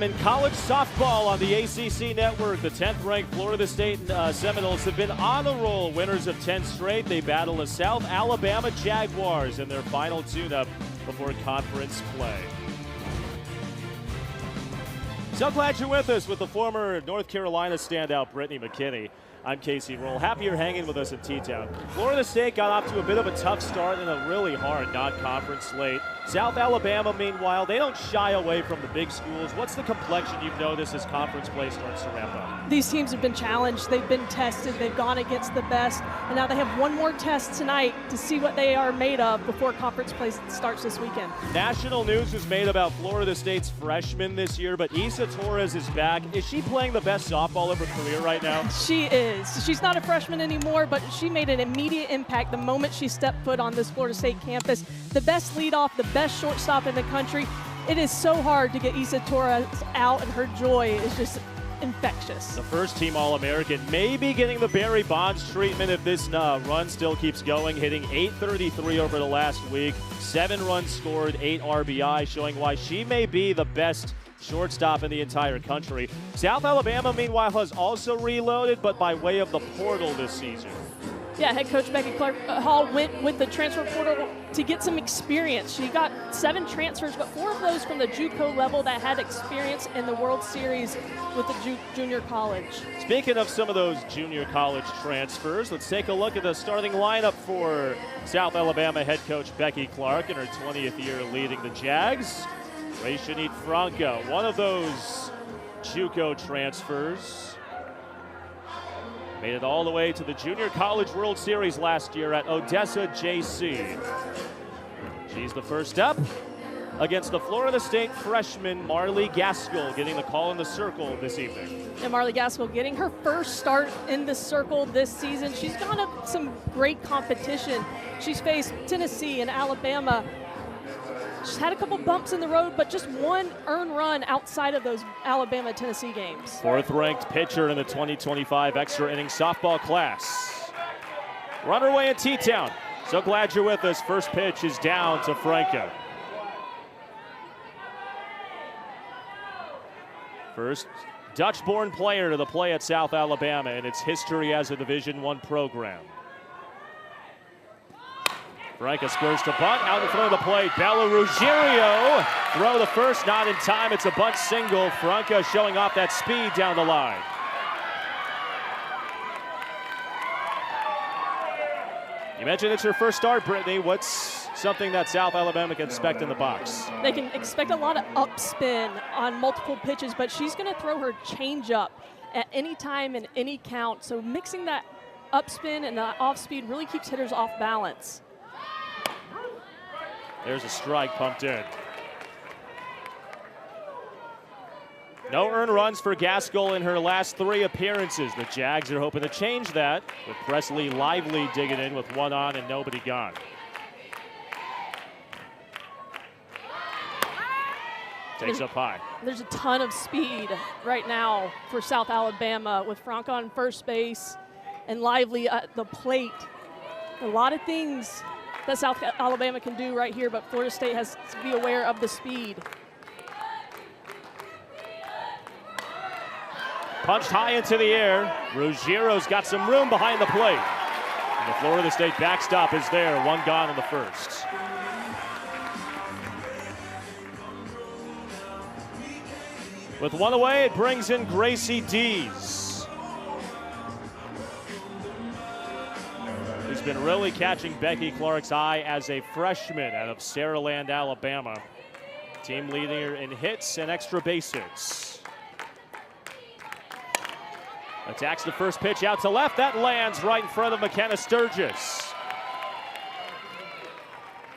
In college softball on the ACC network, the 10th-ranked Florida State Seminoles have been on a roll. Winners of 10 straight. They battle the South Alabama Jaguars in their final tune-up before conference play. So glad you're with us with the former North Carolina standout Brittany McKinney. I'm Casey Roll. Happy you're hanging with us in T-Town. Florida State got off to a bit of a tough start in a really hard non-conference slate. South Alabama, meanwhile, they don't shy away from the big schools. What's the complexion you've noticed as conference play starts to ramp up? These teams have been challenged. They've been tested. They've gone against the best. And now they have one more test tonight to see what they are made of before conference play starts this weekend. National news was made about Florida State's freshman this year, but Issa Torres is back. Is she playing the best softball of her career right now? She is. She's not a freshman anymore, but she made an immediate impact the moment she stepped foot on this Florida State campus. The best leadoff, the best shortstop in the country. It is so hard to get Issa Torres out, and her joy is just infectious. The first-team All-American may be getting the Barry Bonds treatment if this run still keeps going, hitting .833 over the last week. 7 runs scored, 8 RBI, showing why she may be the best shortstop in the entire country. South Alabama, meanwhile, has also reloaded, but by way of the portal this season. Yeah, head coach Becky Clark-Hall went with the transfer portal to get some experience. She got 7 transfers, but 4 of those from the JUCO level that had experience in the World Series with the junior college. Speaking of some of those junior college transfers, let's take a look at the starting lineup for South Alabama head coach Becky Clark in her 20th year leading the Jags. Rayshanique Franco, one of those JUCO transfers. Made it all the way to the Junior College World Series last year at Odessa JC. She's the first up against the Florida State freshman Marley Gaskell, getting the call in the circle this evening. And Marley Gaskell getting her first start in the circle this season. She's gone up some great competition. She's faced Tennessee and Alabama. She's had a couple bumps in the road, but just one earned run outside of those Alabama-Tennessee games. 4th-ranked pitcher in the 2025 extra inning softball class. We're underway in T-Town. So glad you're with us. First pitch is down to Franco. First Dutch-born player to the play at South Alabama in its history as a Division I program. Franca squares to bunt, out in front of the plate. Bella Ruggiero, throw the first, not in time. It's a bunt single. Franca showing off that speed down the line. You mentioned it's her first start, Brittany. What's something that South Alabama can expect in the box? They can expect a lot of upspin on multiple pitches, but she's going to throw her changeup at any time and any count. So mixing that upspin and the off speed really keeps hitters off balance. There's a strike pumped in. No earned runs for Gaskell in her last 3 appearances. The Jags are hoping to change that, with Presley Lively digging in with 1 on and nobody gone. Takes up high. There's a ton of speed right now for South Alabama with Franco on first base and Lively at the plate. A lot of things that South Alabama can do right here, but Florida State has to be aware of the speed. Punched high into the air. Ruggiero's got some room behind the plate. And the Florida State backstop is there, 1 gone in the first. With 1 away, it brings in Gracie Dees, who's been really catching Becky Clark's eye as a freshman out of Saraland, Alabama. Team leader in hits and extra base hits. Attacks the first pitch out to left. That lands right in front of McKenna Sturgis.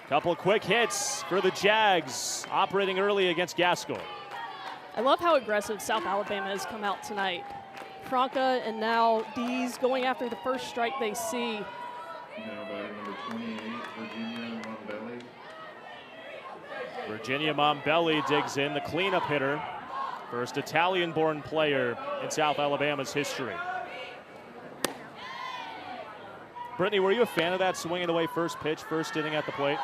Couple quick hits for the Jags, operating early against Gaskell. I love how aggressive South Alabama has come out tonight. Franca and now Dees going after the first strike they see. Now batting number 28, Virginia Mombelli digs in, the cleanup hitter. First Italian-born player in South Alabama's history. Brittany, were you a fan of that swinging away first pitch, first inning at the plate?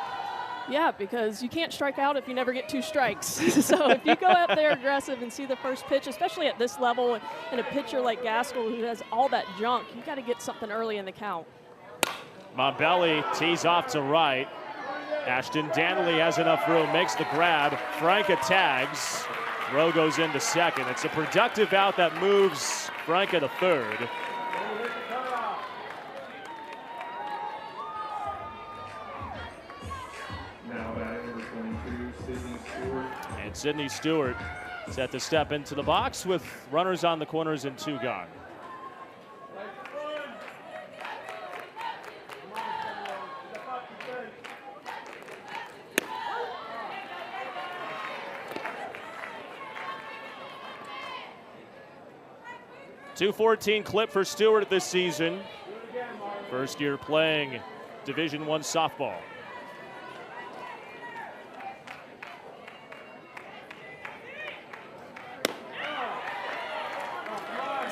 Yeah, because you can't strike out if you never get 2 strikes. So if you go out there aggressive and see the first pitch, especially at this level, and a pitcher like Gaskell who has all that junk, you got to get something early in the count. Montbelli tees off to right. Ashton Danley has enough room, makes the grab. Franca tags. Throw goes into second. It's a productive out that moves Franca to third. Now batting number 22, Sydney Stewart. And Sydney Stewart set to step into the box with runners on the corners and 2 gone. .214 clip for Stewart this season. First year playing Division I softball.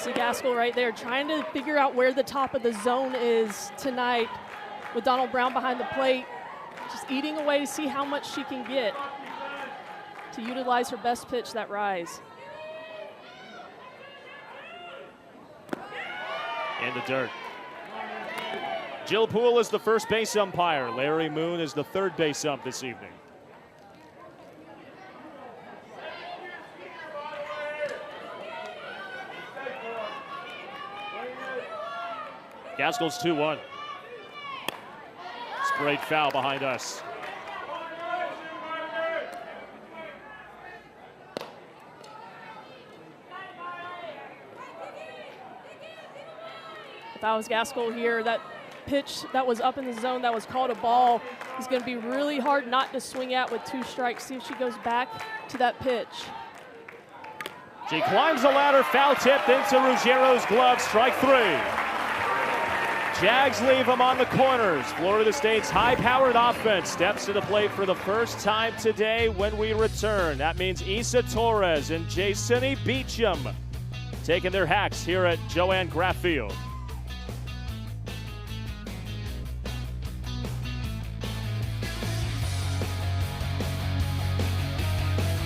See Gaskell right there trying to figure out where the top of the zone is tonight with Donald Brown behind the plate. Just eating away to see how much she can get to utilize her best pitch, that rise. In the dirt. Jill Poole is the first base umpire. Larry Moon is the third base ump this evening. Gaskell's 2-1. Sprayed foul behind us. If I was Gaskell here, that pitch that was up in the zone that was called a ball is going to be really hard not to swing at with 2 strikes. See if she goes back to that pitch. She climbs the ladder, foul tipped into Ruggiero's glove, strike 3. Jags leave them on the corners. Florida State's high-powered offense steps to the plate for the first time today when we return. That means Issa Torres and Jasoni Beecham taking their hacks here at Joanne Graff Field.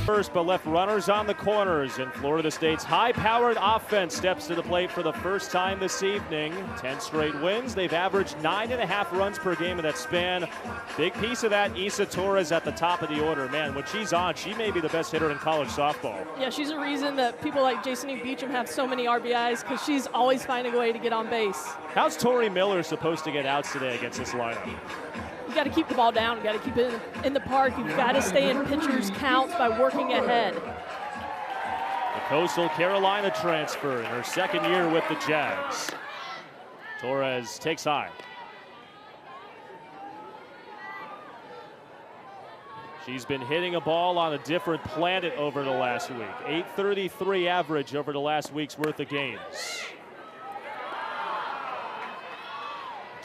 First, but left runners on the corners, and Florida State's high-powered offense steps to the plate for the first time this evening. 10 straight wins. They've averaged 9.5 runs per game in that span. Big piece of that, Issa Torres at the top of the order. Man, when she's on, she may be the best hitter in college softball. Yeah, she's a reason that people like Jasoni Beecham have so many RBIs, because she's always finding a way to get on base. How's Tori Miller supposed to get outs today against this lineup? You got to keep the ball down. You got to keep it in the park. You've got to stay in pitchers' counts by working ahead. The Coastal Carolina transfer in her second year with the Jags. Torres takes high. She's been hitting a ball on a different planet over the last week. 833 average over the last week's worth of games.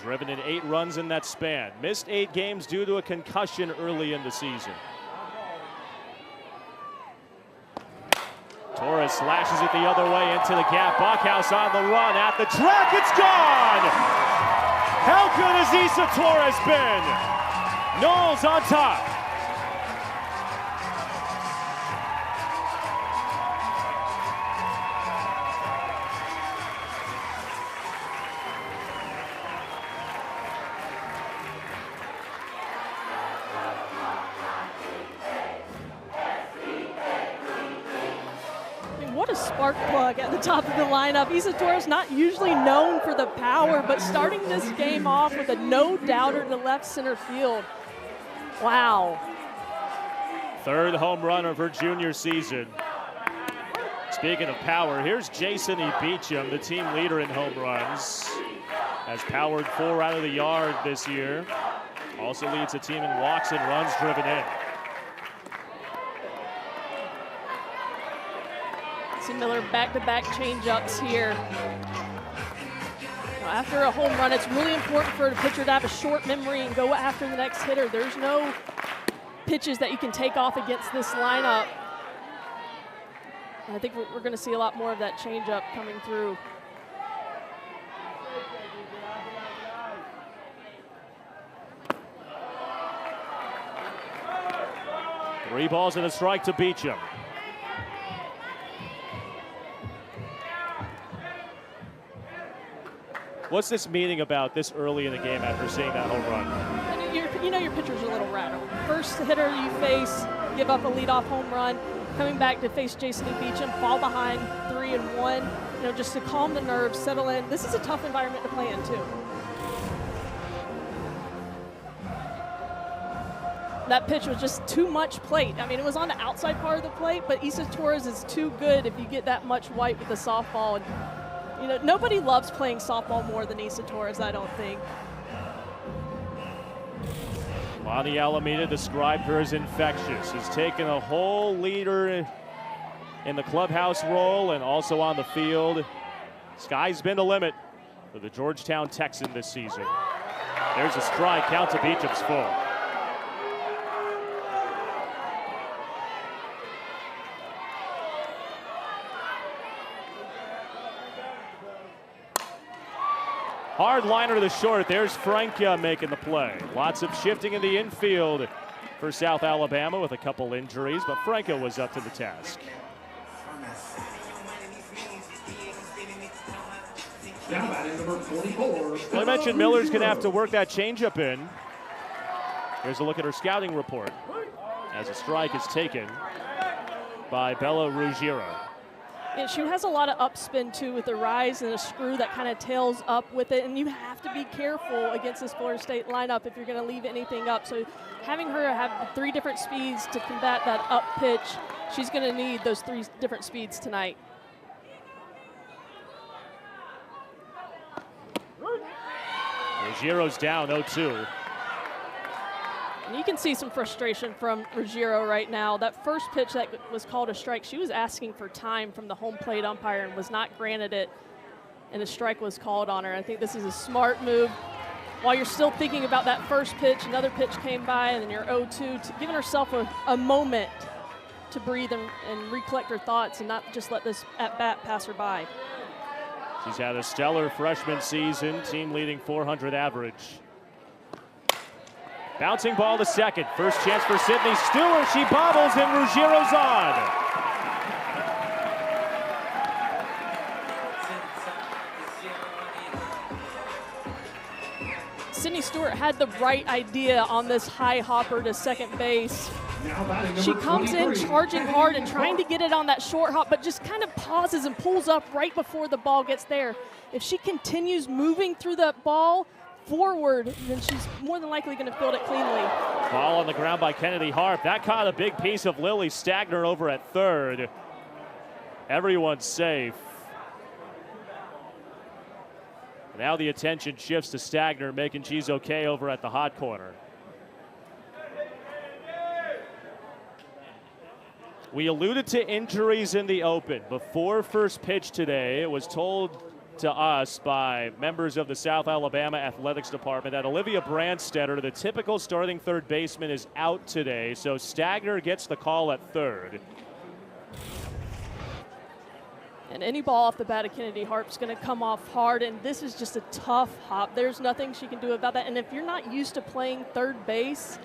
Driven in 8 runs in that span. Missed 8 games due to a concussion early in the season. Torres slashes it the other way into the gap. Buckhouse on the run at the track. It's gone! How good has Issa Torres been? Knowles on top. What a spark plug at the top of the lineup. Issa Torres not usually known for the power, but starting this game off with a no-doubter to left center field. Wow. Third home run of her junior season. Speaking of power, here's Jasoni Beecham, the team leader in home runs. Has powered 4 out of the yard this year. Also leads the team in walks and runs driven in. See Miller back-to-back change-ups here. Now, after a home run, it's really important for a pitcher to have a short memory and go after the next hitter. There's no pitches that you can take off against this lineup. And I think we're going to see a lot more of that change-up coming through. 3 balls and a strike to Beecham. What's this meaning about this early in the game after seeing that home run? And you know your pitcher's a little rattled. First hitter you face, give up a leadoff home run, coming back to face Jason E. Beecham, fall behind 3-1. You know, just to calm the nerves, settle in. This is a tough environment to play in too. That pitch was just too much plate. I mean, it was on the outside part of the plate, but Issa Torres is too good if you get that much white with the softball. And, you know, nobody loves playing softball more than Issa Torres, I don't think. Lonnie Alameda described her as infectious. Has taken a whole leader in the clubhouse role and also on the field. Sky's been the limit for the Georgetown Texan this season. There's a strike, count to Beecham's full. Hard liner to the short. There's Frankia making the play. Lots of shifting in the infield for South Alabama with a couple injuries, but Frankia was up to the task. I mentioned Miller's going to have to work that changeup in. Here's a look at her scouting report as a strike is taken by Bella Ruggiero. And she has a lot of upspin too with the rise and a screw that kind of tails up with it, and you have to be careful against this Florida State lineup if you're going to leave anything up. So having her have 3 different speeds to combat that up pitch, she's going to need those 3 different speeds tonight. Ruggiero's down 0-2. And you can see some frustration from Ruggiero right now. That first pitch that was called a strike, she was asking for time from the home plate umpire and was not granted it, and a strike was called on her. I think this is a smart move. While you're still thinking about that first pitch, another pitch came by, and then you're 0-2, giving herself a moment to breathe and recollect her thoughts and not just let this at-bat pass her by. She's had a stellar freshman season, team leading 400 average. Bouncing ball to second. First chance for Sydney Stewart. She bobbles and Ruggiero's on. Sydney Stewart had the right idea on this high hopper to second base. She comes in charging hard and trying to get it on that short hop, but just kind of pauses and pulls up right before the ball gets there. If she continues moving through that ball forward, then she's more than likely going to field it cleanly. Ball on the ground by Kennedy Harp. That caught a big piece of Lily Stagner over at third. Everyone's safe. Now the attention shifts to Stagner, making she's okay over at the hot corner. We alluded to injuries in the open. Before first pitch today, it was told to us by members of the South Alabama Athletics Department that Olivia Brandstetter, the typical starting third baseman, is out today, so Stagner gets the call at third. And any ball off the bat of Kennedy Harp's going to come off hard, and this is just a tough hop. There's nothing she can do about that, and if you're not used to playing third base,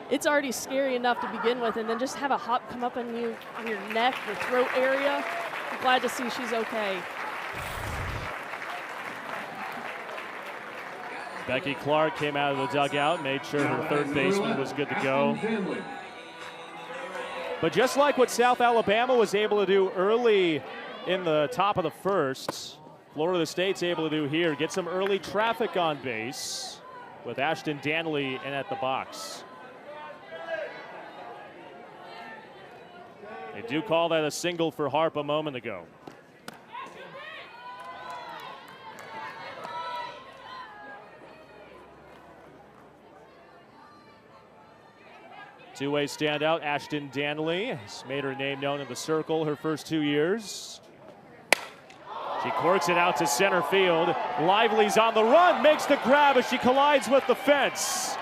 it's already scary enough to begin with, and then just have a hop come up on you, on your neck, your throat area. I'm glad to see she's okay. Becky Clark came out of the dugout, made sure her third baseman was good to go. But just like what South Alabama was able to do early in the top of the first, Florida State's able to do here. Get some early traffic on base with Ashton Danley in at the box. They do call that a single for Harp a moment ago. Two-way standout, Ashton Danley has made her name known in the circle her first 2 years. She corks it out to center field. Lively's on the run, makes the grab as she collides with the fence.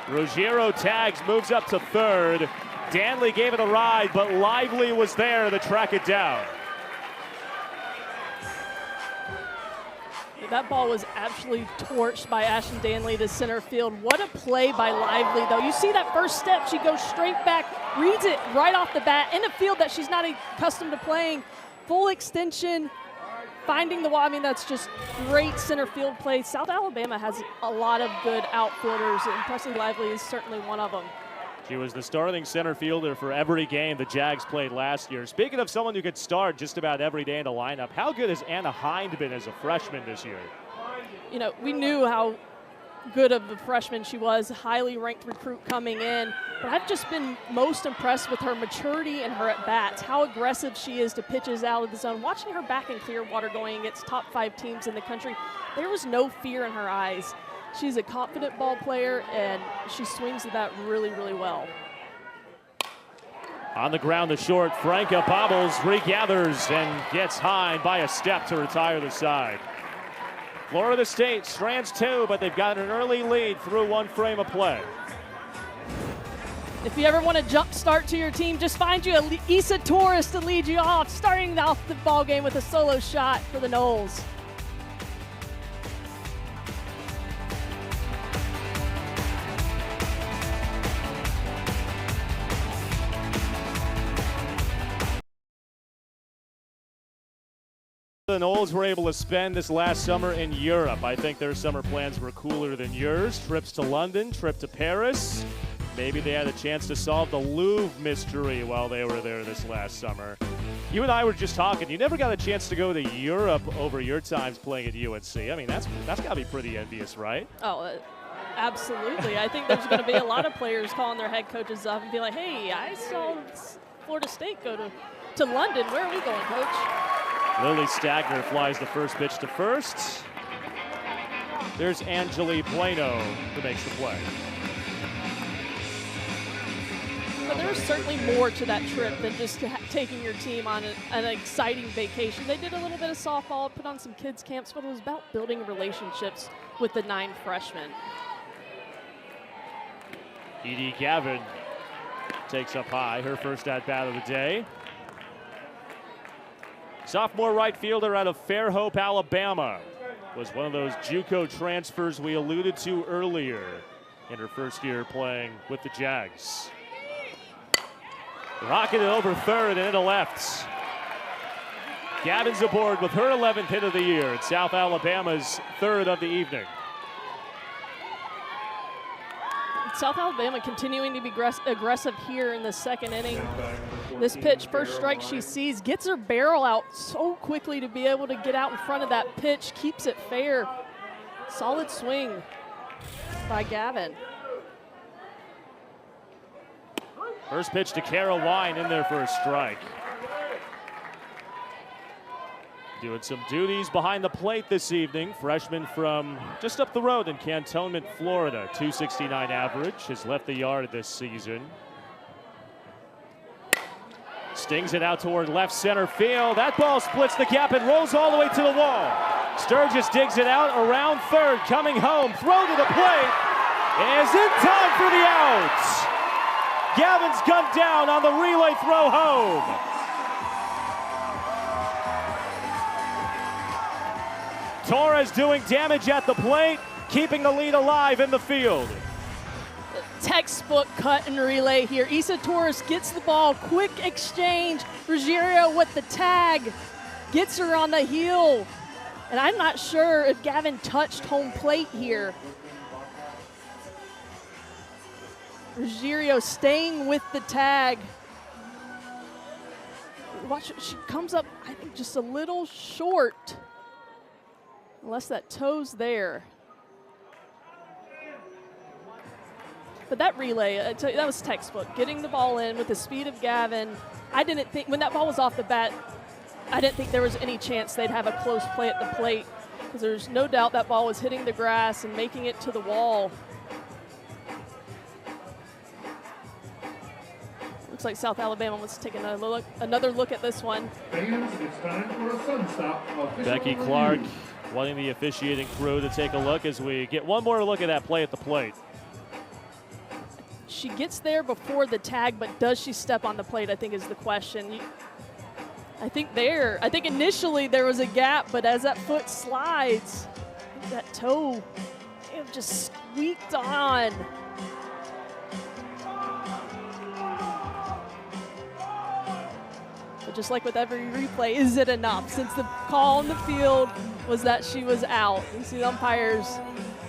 Ruggiero tags, moves up to third. Danley gave it a ride, but Lively was there to track it down. That ball was absolutely torched by Ashton Danley to center field. What a play by Lively, though. You see that first step, she goes straight back, reads it right off the bat in a field that she's not accustomed to playing. Full extension, finding the wall. I mean, that's just great center field play. South Alabama has a lot of good outfielders, and Presley Lively is certainly one of them. She was the starting center fielder for every game the Jags played last year. Speaking of someone who could start just about every day in the lineup, how good has Anna Hind been as a freshman this year? You know, we knew how good of a freshman she was, highly ranked recruit coming in, but I've just been most impressed with her maturity and her at-bats, how aggressive she is to pitches out of the zone. Watching her back in Clearwater going against top 5 teams in the country, there was no fear in her eyes. She's a confident ball player, and she swings the bat really, really well. On the ground, the short, Franca bobbles, regathers, and gets high by a step to retire the side. Florida State strands 2, but they've got an early lead through 1 frame of play. If you ever want to jump start to your team, just find you a Issa Torres to lead you off, starting off the ball game with a solo shot for the Noles. The Noles were able to spend this last summer in Europe. I think their summer plans were cooler than yours. Trips to London, trip to Paris. Maybe they had a chance to solve the Louvre mystery while they were there this last summer. You and I were just talking. You never got a chance to go to Europe over your times playing at UNC. I mean, that's got to be pretty envious, right? Oh, absolutely. I think there's going to be a lot of players calling their head coaches up and be like, hey, I saw Florida State go to London. Where are we going, coach? Lily Stagner flies the first pitch to first. There's Angeli Bueno who makes the play. But there's certainly more to that trip than just taking your team on an exciting vacation. They did a little bit of softball, put on some kids camps, but it was about building relationships with the 9 freshmen. Edie Gavin takes up high, her first at-bat of the day. Sophomore right fielder out of Fairhope, Alabama. Was one of those JUCO transfers we alluded to earlier in her first year playing with the Jags. Rocketed over third and into left. Gavin's aboard with her 11th hit of the year. It's South Alabama's 3rd of the evening. South Alabama continuing to be aggressive here in the 2nd inning. This pitch, first strike she sees, gets her barrel out so quickly to be able to get out in front of that pitch, keeps it fair. Solid swing by Gavin. First pitch to Kara Wine in there for a strike. Doing some duties behind the plate this evening. Freshman from just up the road in Cantonment, Florida. 269 average, has left the yard this season. Stings it out toward left center field. That ball splits the gap and rolls all the way to the wall. Sturgis digs it out around third, coming home. Throw to the plate is in time for the out. Gavin's gunned down on the relay throw home. Torres doing damage at the plate, keeping the lead alive in the field. Textbook cut and relay here. Issa Torres gets the ball, quick exchange. Ruggiero with the tag, gets her on the heel. And I'm not sure if Gavin touched home plate here. Ruggiero staying with the tag. Watch, she comes up, I think, just a little short. Unless that toe's there. But that relay, that was textbook. Getting the ball in with the speed of Gavin. I didn't think, when that ball was off the bat, I didn't think there was any chance they'd have a close play at the plate, because there's no doubt that ball was hitting the grass and making it to the wall. Looks like South Alabama wants to take another look at this one. Fans, it's time for a sun stop. Becky Clark wanting the officiating crew to take a look as we get one more look at that play at the plate. She gets there before the tag, but does she step on the plate, I think is the question. I think initially there was a gap, but as that foot slides, that toe just squeaked on. But just like with every replay, is it enough? Since the call on the field was that she was out. You see the umpires,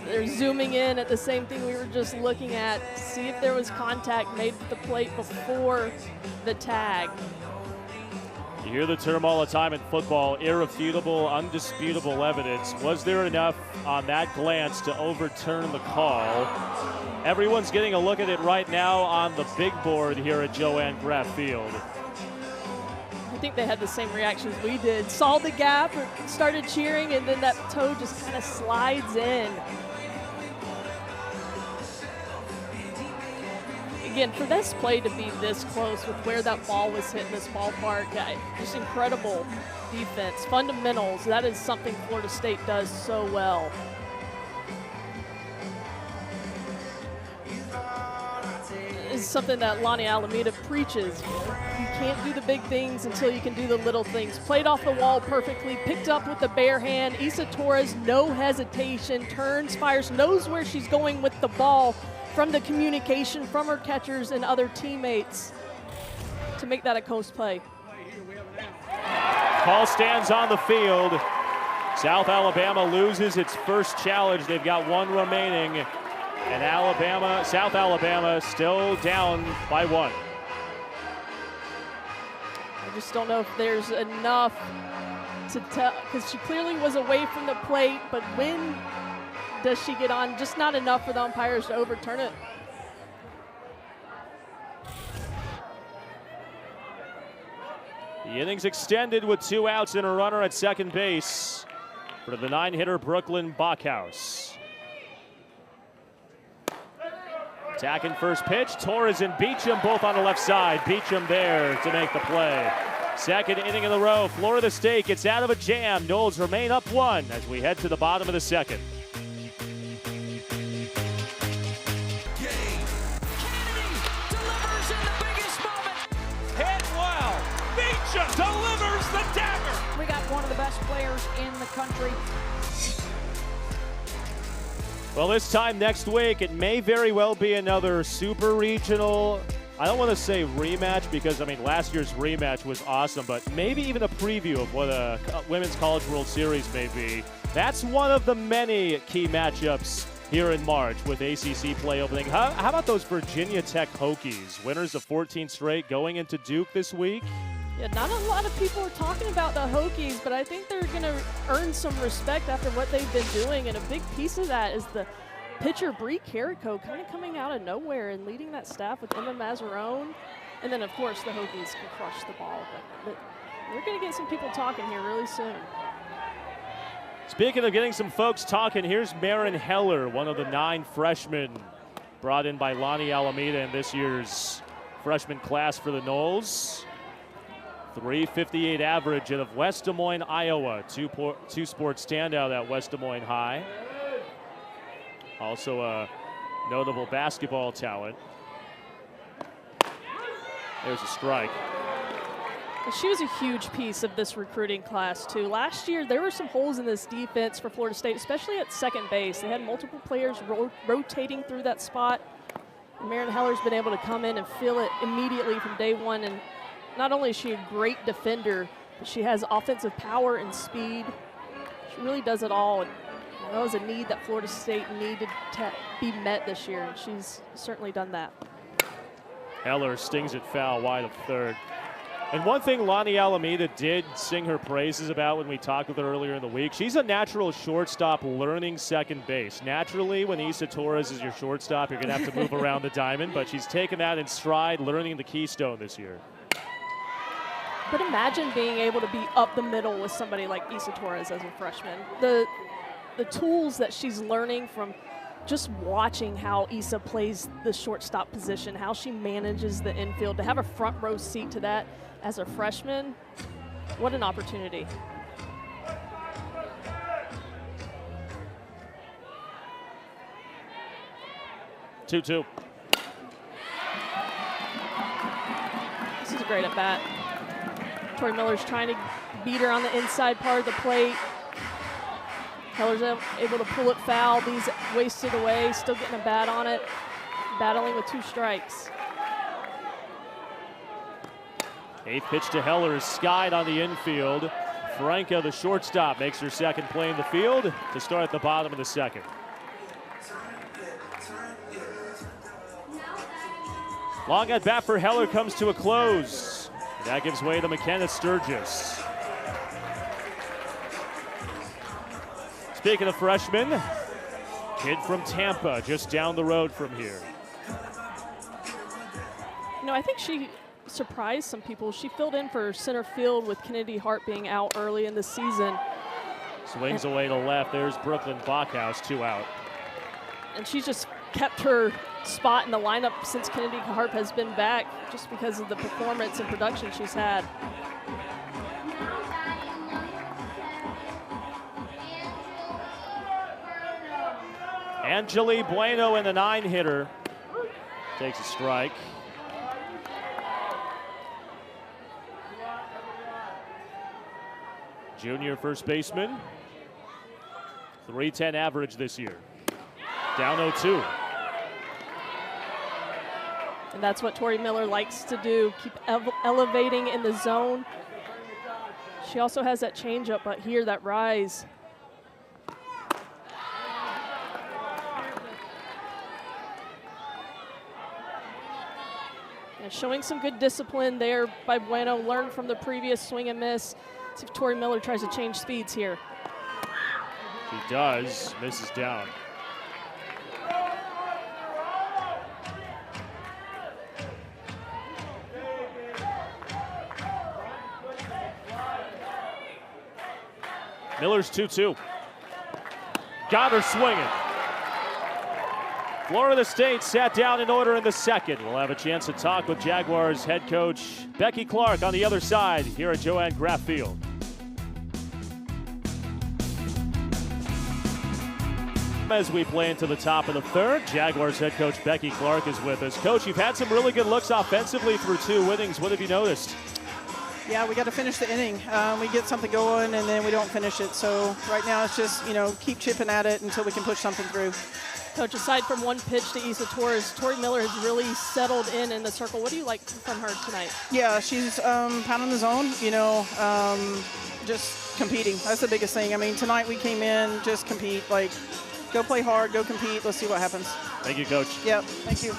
they're zooming in at the same thing we were just looking at, see if there was contact made with the plate before the tag. You hear the term all the time in football, irrefutable, undisputable evidence. Was there enough on that glance to overturn the call? Everyone's getting a look at it right now on the big board here at Joanne Graff Field. I think they had the same reactions we did. Saw the gap, started cheering, and then that toe just kind of slides in. Again, for this play to be this close with where that ball was hitting this ballpark, just incredible defense. Fundamentals, that is something Florida State does so well. Is something that Lonnie Alameda preaches. You can't do the big things until you can do the little things. Played off the wall perfectly, picked up with the bare hand. Isa Torres, no hesitation, turns, fires, knows where she's going with the ball from the communication from her catchers and other teammates to make that a coast play. Call stands on the field. South Alabama loses its first challenge. They've got one remaining. And South Alabama still down by 1. I just don't know if there's enough to tell, because she clearly was away from the plate, but when does she get on? Just not enough for the umpires to overturn it. The innings extended with 2 outs and a runner at second base for the 9-hitter Brooklyn Bachhaus. Attacking first pitch, Torres and Beecham both on the left side. Beecham there to make the play. Second inning in a row, Florida State gets out of a jam. Noles remain up 1 as we head to the bottom of the second. Delivers the dagger. We got one of the best players in the country. Well, this time next week, it may very well be another super regional. I don't want to say rematch because, I mean, last year's rematch was awesome, but maybe even a preview of what a Women's College World Series may be. That's one of the many key matchups here in March with ACC play opening. How about those Virginia Tech Hokies, winners of 14 straight, going into Duke this week? Yeah, not a lot of people are talking about the Hokies, but I think they're going to earn some respect after what they've been doing, and a big piece of that is the pitcher Bree Carrico kind of coming out of nowhere and leading that staff with Emma Mazzarone. And then, of course, the Hokies can crush the ball, but we're going to get some people talking here really soon. Speaking of getting some folks talking, here's Marin Heller, one of the 9 freshmen brought in by Lonnie Alameda in this year's freshman class for the Noles. 358 average out of West Des Moines, Iowa. Two-sport standout at West Des Moines High. Also a notable basketball talent. There's a strike. She was a huge piece of this recruiting class, too. Last year, there were some holes in this defense for Florida State, especially at second base. They had multiple players rotating through that spot. Marin Heller's been able to come in and fill it immediately from day one. And not only is she a great defender, but she has offensive power and speed. She really does it all. And that was a need that Florida State needed to be met this year, and she's certainly done that. Heller stings it foul wide of third. And one thing Lonnie Alameda did sing her praises about when we talked with her earlier in the week, she's a natural shortstop learning second base. Naturally, when Isa Torres is your shortstop, you're going to have to move around the diamond, but she's taken that in stride, learning the keystone this year. But imagine being able to be up the middle with somebody like Isa Torres as a freshman. The tools that she's learning from just watching how Isa plays the shortstop position, how she manages the infield, to have a front row seat to that as a freshman, what an opportunity. Two-two. This is a great at bat. Tori Miller's trying to beat her on the inside part of the plate. Heller's able to pull it foul. These wasted away, still getting a bat on it, battling with 2 strikes. 8th pitch to Heller is skied on the infield. Franca, the shortstop, makes her second play in the field to start at the bottom of the second. Long at bat for Heller comes to a close. That gives way to McKenna Sturgis. Speaking of freshmen, kid from Tampa, just down the road from here. You know, I think she surprised some people. She filled in for center field with Kennedy Hart being out early in the season. Swings away to left. There's Brooklyn Bachhaus, 2 out. And she's just kept her spot in the lineup since Kennedy Hart has been back, just because of the performance and production she's had. Angeli Bueno in the 9-hitter. Takes a strike. Junior first baseman. .310 average this year. Down 0-2. And that's what Tori Miller likes to do, keep elevating in the zone. She also has that changeup, but here that rise. And showing some good discipline there by Bueno, learned from the previous swing and miss. See if Tori Miller tries to change speeds here. She does, misses down. Miller's 2-2. Got her swinging. Florida State sat down in order in the second. We'll have a chance to talk with Jaguars head coach Becky Clark on the other side here at Joanne Graff Field. As we play into the top of the third, Jaguars head coach Becky Clark is with us. Coach, you've had some really good looks offensively through 2 innings. What have you noticed? Yeah, we got to finish the inning. We get something going, and then we don't finish it. So right now it's just, keep chipping at it until we can push something through. Coach, aside from 1 pitch to Isa Torres, Tori Miller has really settled in the circle. What do you like from her tonight? Yeah, she's pounding the zone, just competing. That's the biggest thing. I mean, tonight we came in, just compete, go play hard, go compete. Let's see what happens. Thank you, Coach. Yep, thank you.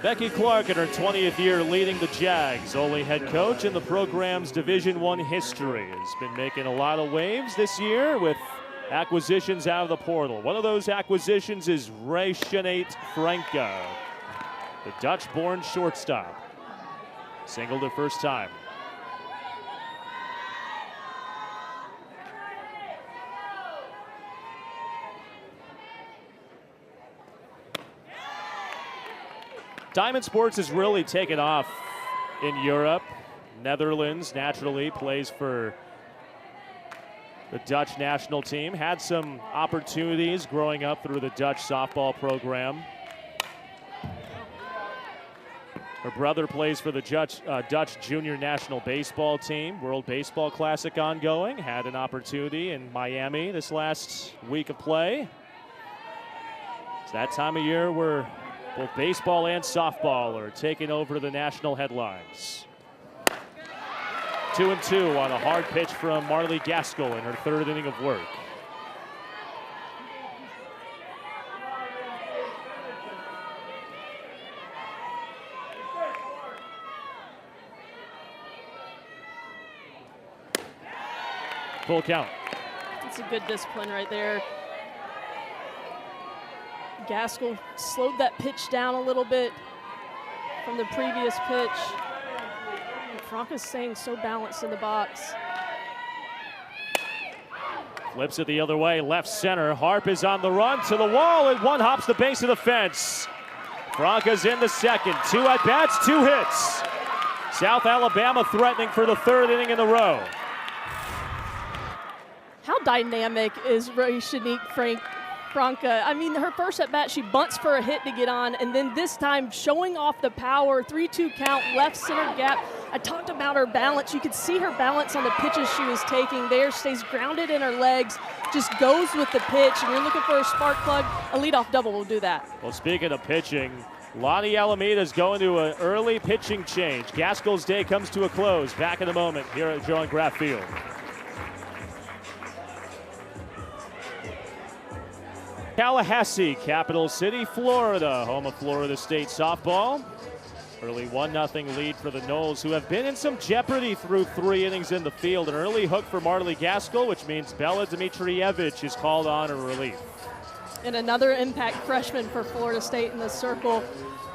Becky Clark in her 20th year leading the Jags, only head coach in the program's Division I history. Has been making a lot of waves this year with acquisitions out of the portal. One of those acquisitions is Rayshonate Franca, the Dutch-born shortstop. Singled her first time. Diamond Sports has really taken off in Europe. Netherlands, naturally, plays for the Dutch national team. Had some opportunities growing up through the Dutch softball program. Her brother plays for the Dutch junior national baseball team. World Baseball Classic ongoing. Had an opportunity in Miami this last week of play. It's that time of year where both baseball and softball are taking over the national headlines. 2-2 on a hard pitch from Marley Gaskell in her 3rd inning of work. Full count. That's a good discipline right there. Gaskell slowed that pitch down a little bit from the previous pitch. Franca's staying so balanced in the box. Flips it the other way, left center. Harp is on the run to the wall, and 1 hops the base of the fence. Franca's in the second. 2 at-bats, 2 hits. South Alabama threatening for the 3rd inning in a row. How dynamic is Rayshonate Franca? I mean, her first at bat, she bunts for a hit to get on, and then this time showing off the power, 3-2 count, left center gap, I talked about her balance. You could see her balance on the pitches she was taking there. Stays grounded in her legs, just goes with the pitch. And you're looking for a spark plug, a leadoff double will do that. Well, speaking of pitching, Lonnie Alameda is going to an early pitching change. Gaskell's day comes to a close. Back in a moment here at Joan Graff Field. Tallahassee, capital city, Florida, home of Florida State softball. Early 1-0 lead for the Noles, who have been in some jeopardy through 3 innings in the field. An early hook for Marley Gaskell, which means Bella Dimitrievich is called on in relief. And another impact freshman for Florida State in the circle.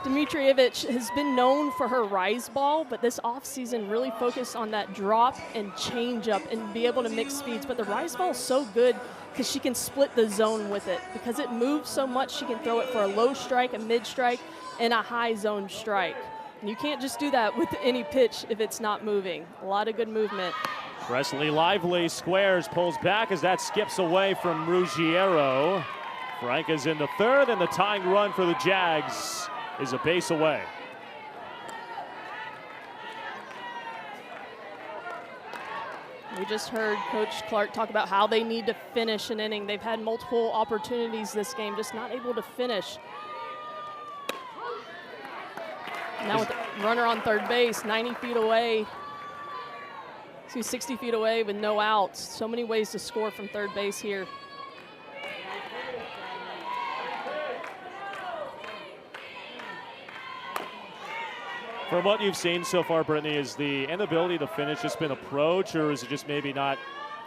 Dimitrievich has been known for her rise ball, but this offseason really focused on that drop and change up and be able to mix speeds. But the rise ball is so good because she can split the zone with it. Because it moves so much, she can throw it for a low strike, a mid strike, and a high zone strike. And you can't just do that with any pitch if it's not moving. A lot of good movement. Presley Lively squares, pulls back as that skips away from Ruggiero. Frank is in the third, and the tying run for the Jags is a base away. We just heard Coach Clark talk about how they need to finish an inning. They've had multiple opportunities this game, just not able to finish. Now with the runner on third base, 90 feet away, 60 feet away with no outs. So many ways to score from third base here. From what you've seen so far, Brittany, is the inability to finish just been approach, or is it just maybe not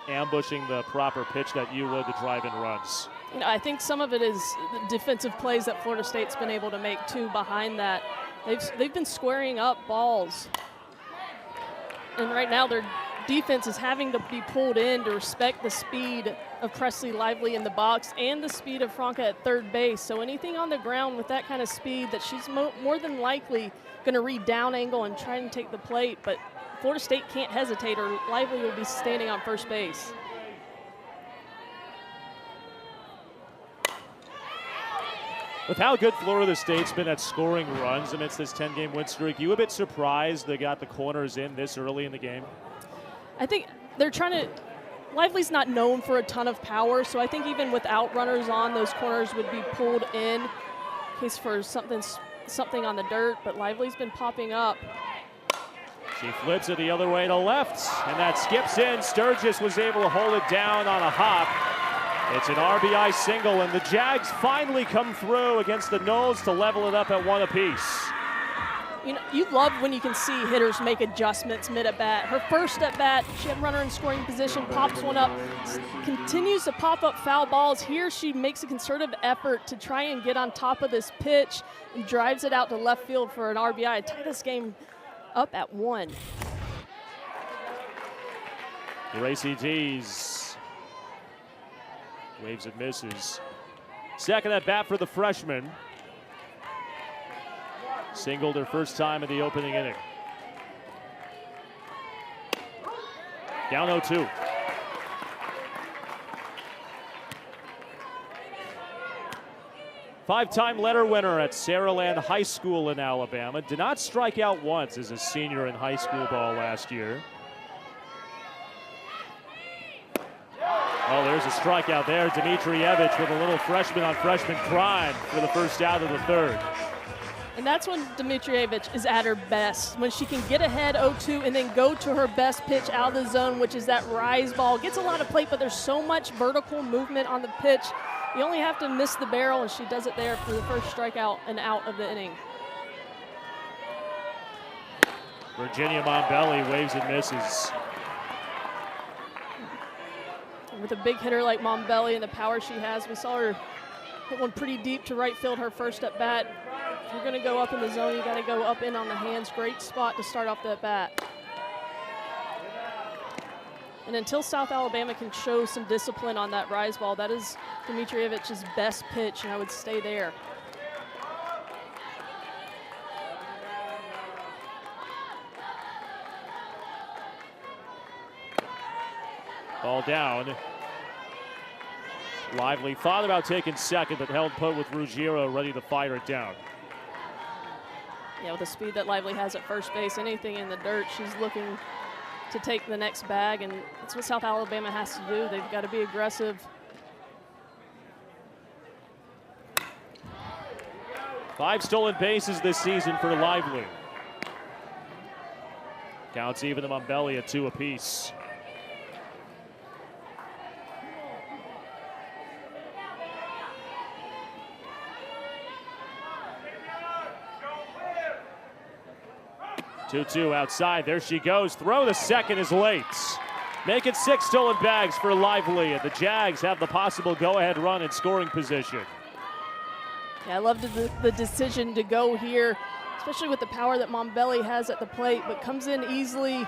ambushing the proper pitch that you would to drive in runs? You know, I think some of it is the defensive plays that Florida State's been able to make too behind that. They've been squaring up balls. And right now their defense is having to be pulled in to respect the speed of Presley Lively in the box and the speed of Franca at third base. So anything on the ground with that kind of speed that she's more than likely going to read down angle and try and take the plate. But Florida State can't hesitate or Lively will be standing on first base. With how good Florida State's been at scoring runs amidst this 10-game win streak, you a bit surprised they got the corners in this early in the game? I think they're trying to – Lively's not known for a ton of power, so I think even without runners on, those corners would be pulled in case for something on the dirt, but Lively's been popping up. She flips it the other way to left, and that skips in. Sturgis was able to hold it down on a hop. It's an RBI single, and the Jags finally come through against the Noles to level it up at 1 apiece. You know, you love when you can see hitters make adjustments mid-at-bat. Her first at-bat, she had runner in scoring position, pops one up, continues to pop up foul balls. Here she makes a concerted effort to try and get on top of this pitch and drives it out to left field for an RBI. Tie this game up at 1. Gracie Dees waves and misses. Second at bat for the freshman. Singled her first time in the opening inning. Down 0-2. Five-time letter winner at Saraland High School in Alabama. Did not strike out once as a senior in high school ball last year. Oh, there's a strikeout there. Dimitrievich with a little freshman on freshman prime for the first out of the third. And that's when Dimitrievich is at her best, when she can get ahead 0-2 and then go to her best pitch out of the zone, which is that rise ball. Gets a lot of plate, but there's so much vertical movement on the pitch. You only have to miss the barrel, and she does it there for the first strikeout and out of the inning. Virginia Mombelli waves and misses. With a big hitter like Mombelli and the power she has, we saw her hit one pretty deep to right field her first at bat. If you're going to go up in the zone, you got to go up in on the hands. Great spot to start off the at bat. And until South Alabama can show some discipline on that rise ball, that is Dimitrievich's best pitch, and I would stay there. Ball down. Lively thought about taking second, but held put with Ruggiero ready to fire it down. Yeah, with the speed that Lively has at first base, anything in the dirt, she's looking to take the next bag, and that's what South Alabama has to do. They've got to be aggressive. 5 stolen bases this season for Lively. Counts even to Mombelli at 2 apiece. Two outside. There she goes. Throw to second is late. Make it 6 stolen bags for Lively, and the Jags have the possible go-ahead run in scoring position. Yeah, I love the decision to go here, especially with the power that Mombelli has at the plate, but comes in easily.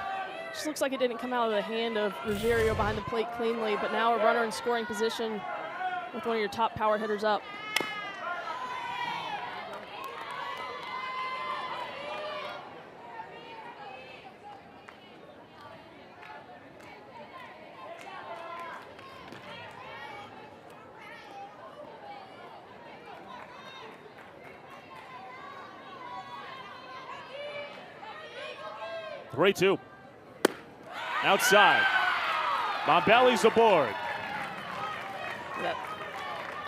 Just looks like it didn't come out of the hand of Ruggiero behind the plate cleanly, but now a runner in scoring position with one of your top power hitters up. Three-two. Outside. Mombelli's aboard.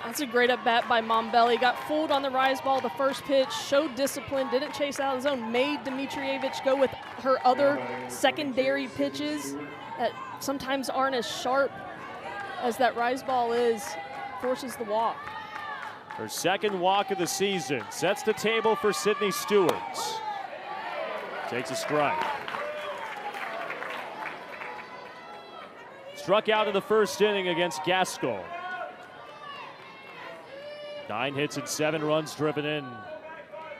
That's a great at-bat by Mombelli. Got fooled on the rise ball the first pitch, showed discipline, didn't chase out of the zone, made Dimitrievich go with her other secondary pitches that sometimes aren't as sharp as that rise ball is, forces the walk. Her second walk of the season. Sets the table for Sydney Stewart. Takes a strike. Struck out in the first inning against Gaskell. 9 hits and 7 runs driven in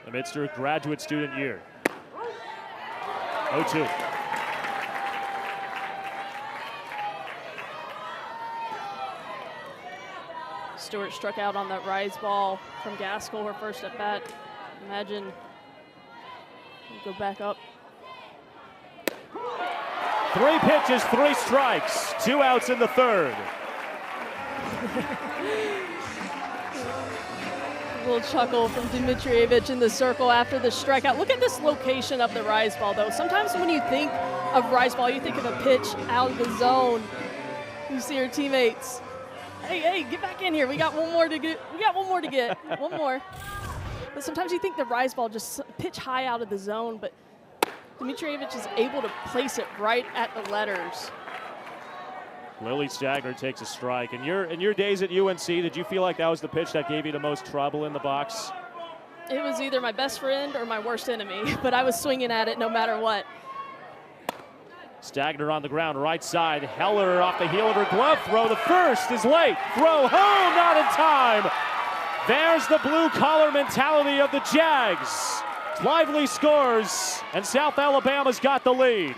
amidst her graduate student year. 0-2. Stewart struck out on that rise ball from Gaskell, her first at bat. Imagine go back up. 3 pitches, 3 strikes, 2 outs in the third. A little chuckle from Dimitrievich in the circle after the strikeout. Look at this location of the rise ball, though. Sometimes when you think of rise ball, you think of a pitch out of the zone. You see your teammates. Hey, get back in here. We got one more to get. One more. But sometimes you think the rise ball just pitch high out of the zone, but Dimitrievich is able to place it right at the letters. Lily Stagner takes a strike. In your days at UNC, did you feel like that was the pitch that gave you the most trouble in the box? It was either my best friend or my worst enemy, but I was swinging at it no matter what. Stagner on the ground, right side. Heller off the heel of her glove throw. The first is late. Throw home, not in time. There's the blue-collar mentality of the Jags. Lively scores, and South Alabama's got the lead.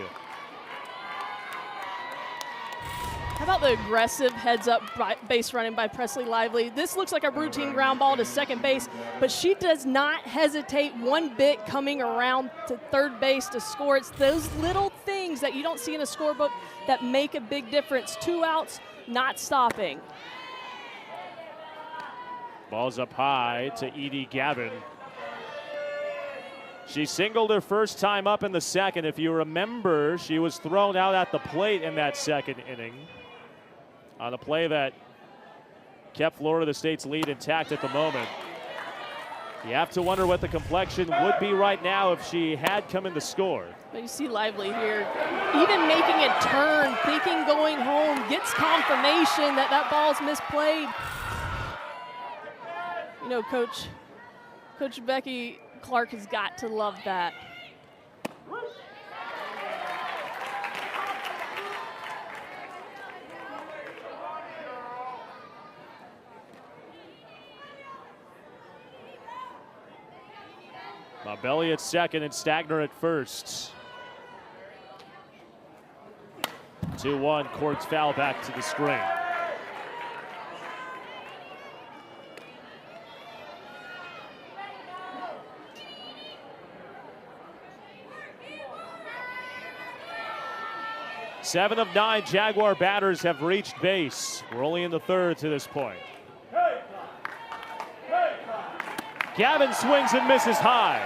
How about the aggressive heads-up base running by Presley Lively? This looks like a routine ground ball to second base, but she does not hesitate one bit coming around to third base to score. It's those little things that you don't see in a scorebook that make a big difference. 2 outs, not stopping. Ball's up high to Edie Gavin. She singled her first time up in the second. If you remember, she was thrown out at the plate in that second inning on a play that kept Florida State's lead intact at the moment. You have to wonder what the complexion would be right now if she had come in to score. But you see Lively here, even making a turn, thinking going home, gets confirmation that that ball's misplayed. You know, Coach Becky Clark has got to love that. Mombelli at second and Stagner at first. 2-1, Court's foul back to the screen. Seven of 9 Jaguar batters have reached base. We're only in the third to this point. Gavin swings and misses high.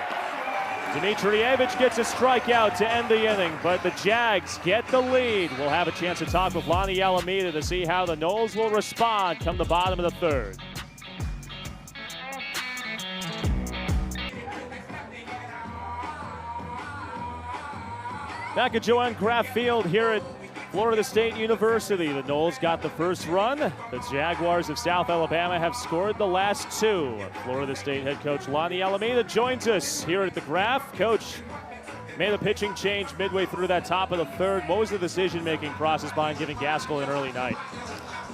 Dmitrievich gets a strikeout to end the inning, but the Jags get the lead. We'll have a chance to talk with Lonnie Alameda to see how the Noles will respond come the bottom of the third. Back at Joanne Graff Field here at Florida State University. The Noles got the first run. The Jaguars of South Alabama have scored the last two. Florida State head coach Lonnie Alameda joins us here at the Graff. Coach made a pitching change midway through that top of the third. What was the decision-making process behind giving Gaskell an early night?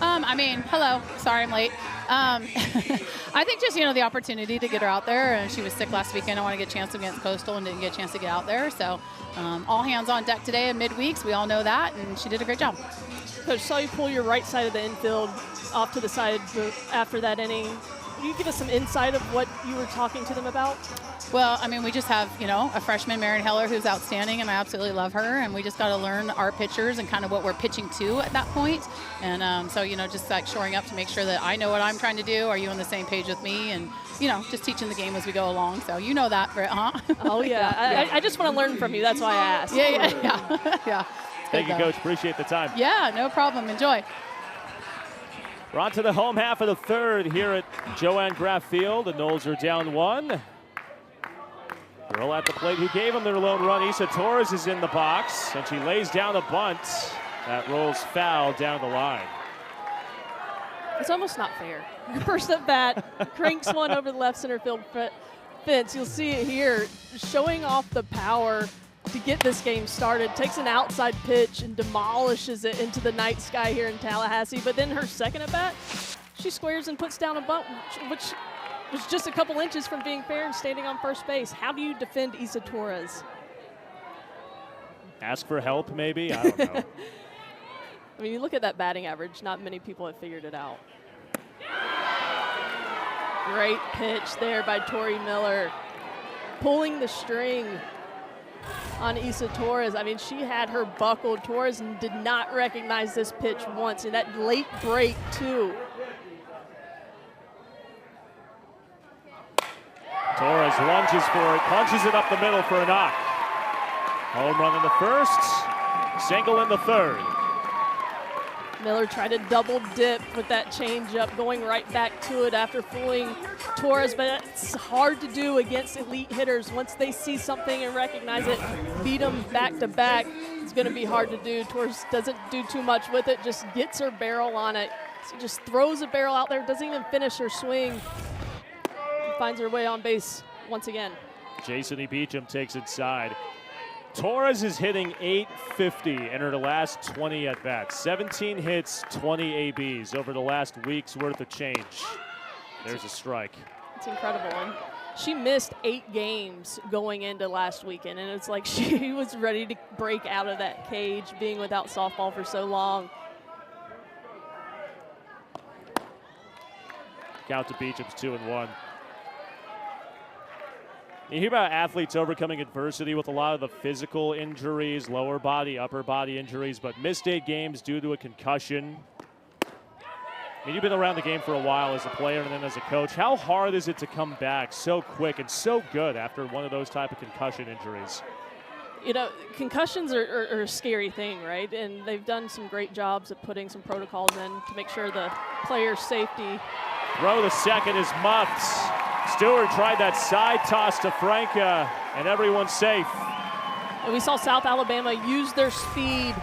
Hello. Sorry I'm late. I think just, the opportunity to get her out there. And she was sick last weekend. I want to get a chance against Coastal and didn't get a chance to get out there. So all hands on deck today in midweeks. We all know that, and she did a great job. Coach, saw you pull your right side of the infield off to the side after that inning. Can you give us some insight of what you were talking to them about? Well, we just have, a freshman, Marin Heller, who's outstanding, and I absolutely love her. And we just got to learn our pitchers and kind of what we're pitching to at that point. And so, just like shoring up to make sure that I know what I'm trying to do. Are you on the same page with me? And, just teaching the game as we go along. So you know that, Britt, huh? Oh, yeah. I just want to learn from you. That's why I asked. Yeah. Thank you, Coach. Appreciate the time. Yeah, no problem. Enjoy. We're on to the home half of the third here at Joanne Graff Field. The Noles are down one. Girl at the plate who gave them their lone run. Isa Torres is in the box, and she lays down a bunt. That rolls foul down the line. It's almost not fair. First at bat, cranks one over the left center field fence. You'll see it here, showing off the power to get this game started. Takes an outside pitch and demolishes it into the night sky here in Tallahassee. But then her second at bat, she squares and puts down a bunt, which was just a couple inches from being fair and standing on first base. How do you defend Isa Torres? Ask for help, maybe? I don't know. You look at that batting average. Not many people have figured it out. Great pitch there by Tori Miller. Pulling the string on Isa Torres. She had her buckled. Torres did not recognize this pitch once, and that late break, too. Torres lunges for it, punches it up the middle for a knock. Home run in the first, single in the third. Miller tried to double dip with that changeup, going right back to it after fooling Torres, but it's hard to do against elite hitters. Once they see something and recognize it, beat them back to back, it's going to be hard to do. Torres doesn't do too much with it, just gets her barrel on it. So just throws a barrel out there, doesn't even finish her swing. Finds her way on base once again. Jason E. Beecham takes it side. Torres is hitting .850 in her last 20 at-bats. 17 hits, 20 ABs over the last week's worth of change. There's a strike. It's incredible. And she missed 8 games going into last weekend, and it's like she was ready to break out of that cage, being without softball for so long. Count to Beecham's 2-1. You hear about athletes overcoming adversity with a lot of the physical injuries, lower body, upper body injuries, but missed 8 games due to a concussion. You've been around the game for a while as a player and then as a coach. How hard is it to come back so quick and so good after one of those type of concussion injuries? Concussions are a scary thing, right? And they've done some great jobs at putting some protocols in to make sure the player's safety. Throw to second is muffed. Stewart tried that side toss to Franca, and everyone's safe. And we saw South Alabama use their speed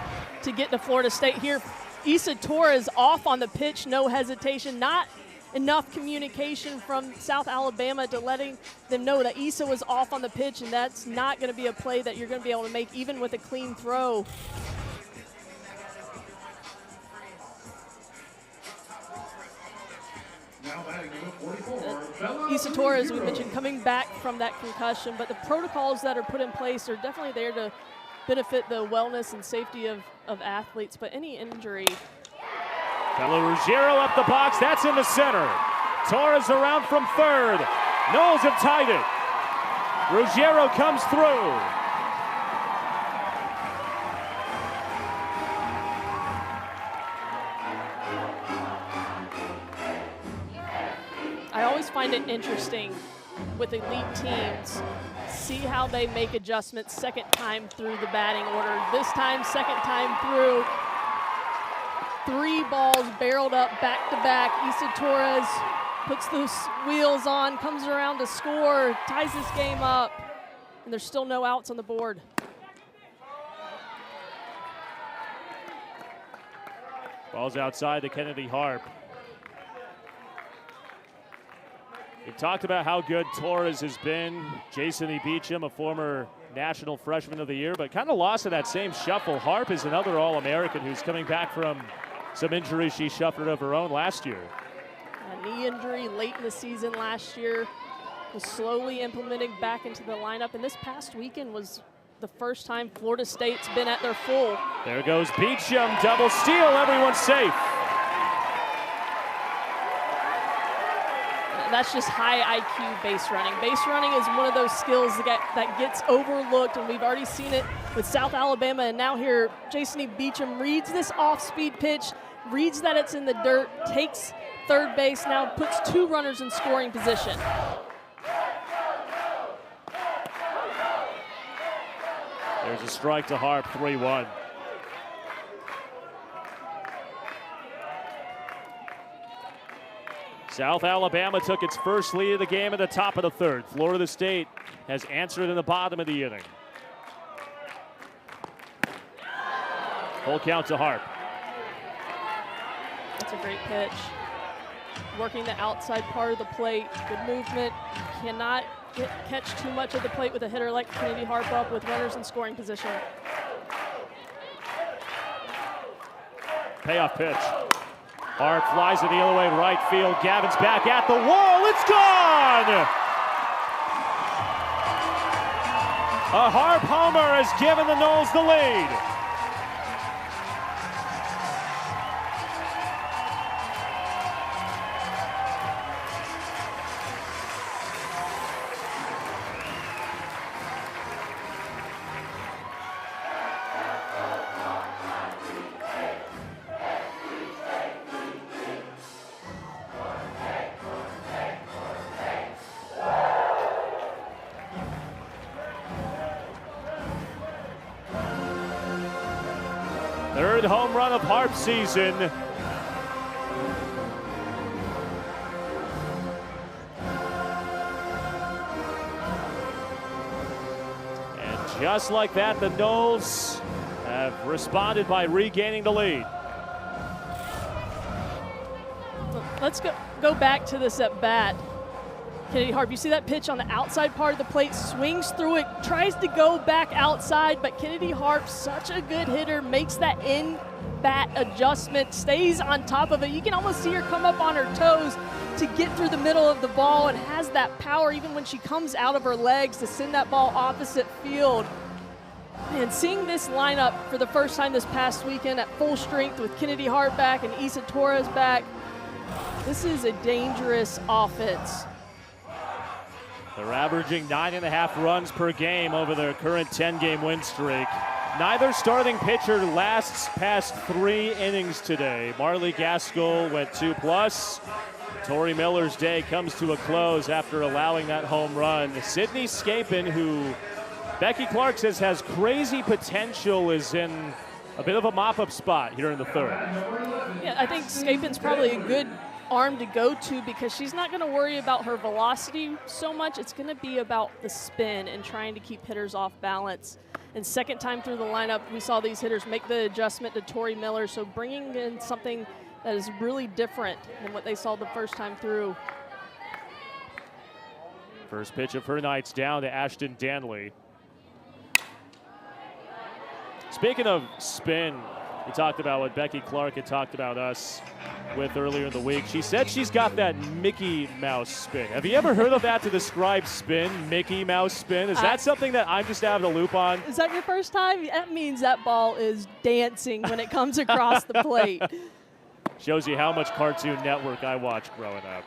to get to Florida State here. Isa Torres off on the pitch, no hesitation. Not enough communication from South Alabama to letting them know that Isa was off on the pitch, and that's not going to be a play that you're going to be able to make even with a clean throw. Isa Torres, we mentioned, coming back from that concussion, but the protocols that are put in place are definitely there to benefit the wellness and safety of athletes, but any injury. Bella Ruggiero up the box, that's in the center. Torres around from third. Noles have tied it. Ruggiero comes through. I always find it interesting with elite teams, see how they make adjustments second time through the batting order. This time, second time through, 3 balls barreled up back-to-back. Issa Torres puts those wheels on, comes around to score, ties this game up, and there's still no outs on the board. Ball's outside to Kennedy Harp. We talked about how good Torres has been. Jason E. Beecham, a former National Freshman of the Year, but kind of lost in that same shuffle. Harp is another All-American who's coming back from some injuries she suffered of her own last year. A knee injury late in the season last year, was slowly implementing back into the lineup, and this past weekend was the first time Florida State's been at their full. There goes Beecham, double steal, everyone's safe. That's just high IQ base running. Base running is one of those skills that gets overlooked, and we've already seen it with South Alabama, and now here Jason E. Beecham reads this off-speed pitch, reads that it's in the dirt, takes third base, now puts 2 runners in scoring position. There's a strike to Harp, 3-1. South Alabama took its first lead of the game at the top of the third. Florida State has answered in the bottom of the inning. Full count to Harp. That's a great pitch. Working the outside part of the plate, good movement. Cannot catch too much of the plate with a hitter like Kennedy Harp up with runners in scoring position. Payoff pitch. Harp flies it the other way, right field. Gavin's back at the wall. It's gone! A Harp homer has given the Noles the lead. Third home run of Harp season. And just like that, the Noles have responded by regaining the lead. Let's go back to this at bat. Kennedy Harp, you see that pitch on the outside part of the plate, swings through it, tries to go back outside, but Kennedy Harp, such a good hitter, makes that in-bat adjustment, stays on top of it. You can almost see her come up on her toes to get through the middle of the ball and has that power even when she comes out of her legs to send that ball opposite field. And seeing this lineup for the first time this past weekend at full strength with Kennedy Harp back and Issa Torres back, this is a dangerous offense. They're averaging 9.5 runs per game over their current 10-game win streak. Neither starting pitcher lasts past 3 innings today. Marley Gaskell went 2+. Tori Miller's day comes to a close after allowing that home run. Sydney Scapin, who Becky Clark says has crazy potential, is in a bit of a mop-up spot here in the third. Yeah, I think Scapin's probably a good arm to go to because she's not going to worry about her velocity so much. It's going to be about the spin and trying to keep hitters off balance. And second time through the lineup, we saw these hitters make the adjustment to Tori Miller, so bringing in something that is really different than what they saw the first time through. First pitch of her night's down to Ashton Danley. Speaking of spin, we talked about what Becky Clark had talked about us with earlier in the week. She said she's got that Mickey Mouse spin. Have you ever heard of that to describe spin, Mickey Mouse spin? Is that something that I'm just out of the loop on? Is that your first time? That means that ball is dancing when it comes across the plate. Shows you how much Cartoon Network I watched growing up.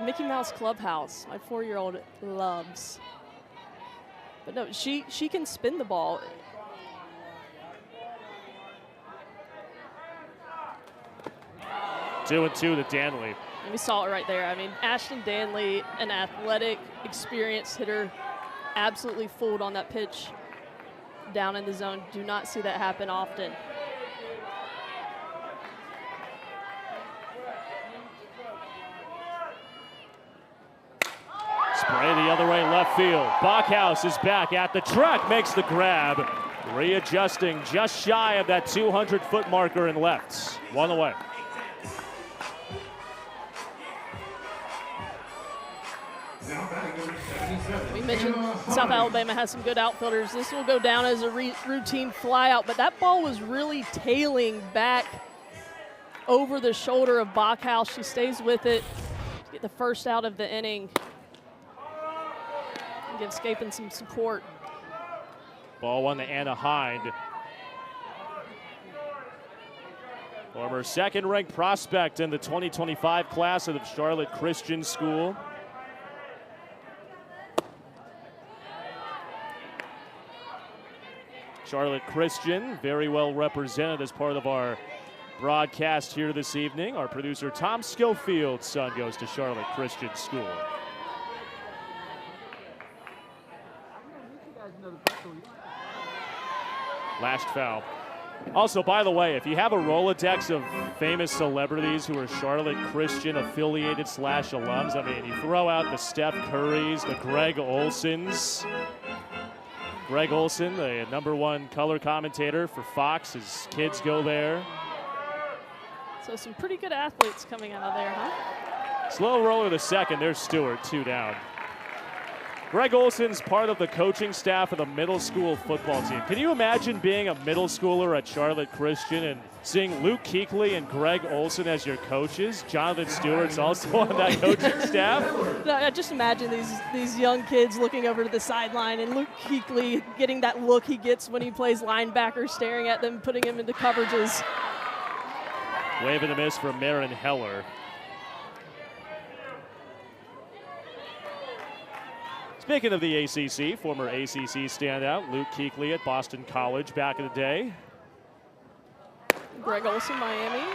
Mickey Mouse Clubhouse, my 4-year-old loves. But no, she can spin the ball. 2-2 to Danley. And we saw it right there. I mean, Ashton Danley, an athletic, experienced hitter, absolutely fooled on that pitch down in the zone. Do not see that happen often. Spray the other way, left field. Bachhaus is back at the track, makes the grab. Readjusting just shy of that 200-foot marker in left. One away. We mentioned South Alabama has some good outfielders. This will go down as a routine flyout, but that ball was really tailing back over the shoulder of Bachhaus. She stays with it to get the first out of the inning. Give Scapin some support. Ball one to Anna Hind. Former second-ranked prospect in the 2025 class of the Charlotte Christian School. Charlotte Christian, very well represented as part of our broadcast here this evening. Our producer Tom Schofield's son goes to Charlotte Christian School. Last foul. Also, by the way, if you have a Rolodex of famous celebrities who are Charlotte Christian affiliated / alums, I mean, you throw out the Steph Currys, the Greg Olsons. Greg Olson, the #1 color commentator for Fox. His kids go there. So some pretty good athletes coming out of there, huh? Slow roller to second. There's Stewart, 2 down. Greg Olson's part of the coaching staff of the middle school football team. Can you imagine being a middle schooler at Charlotte Christian and seeing Luke Kuechly and Greg Olson as your coaches? Jonathan Stewart's also on that coaching staff. No, I just imagine these young kids looking over to the sideline and Luke Kuechly getting that look he gets when he plays linebacker, staring at them, putting him into coverages. Wave and a miss from Marin Heller. Speaking of the ACC, former ACC standout Luke Kuechly at Boston College back in the day. Greg Olson, Miami.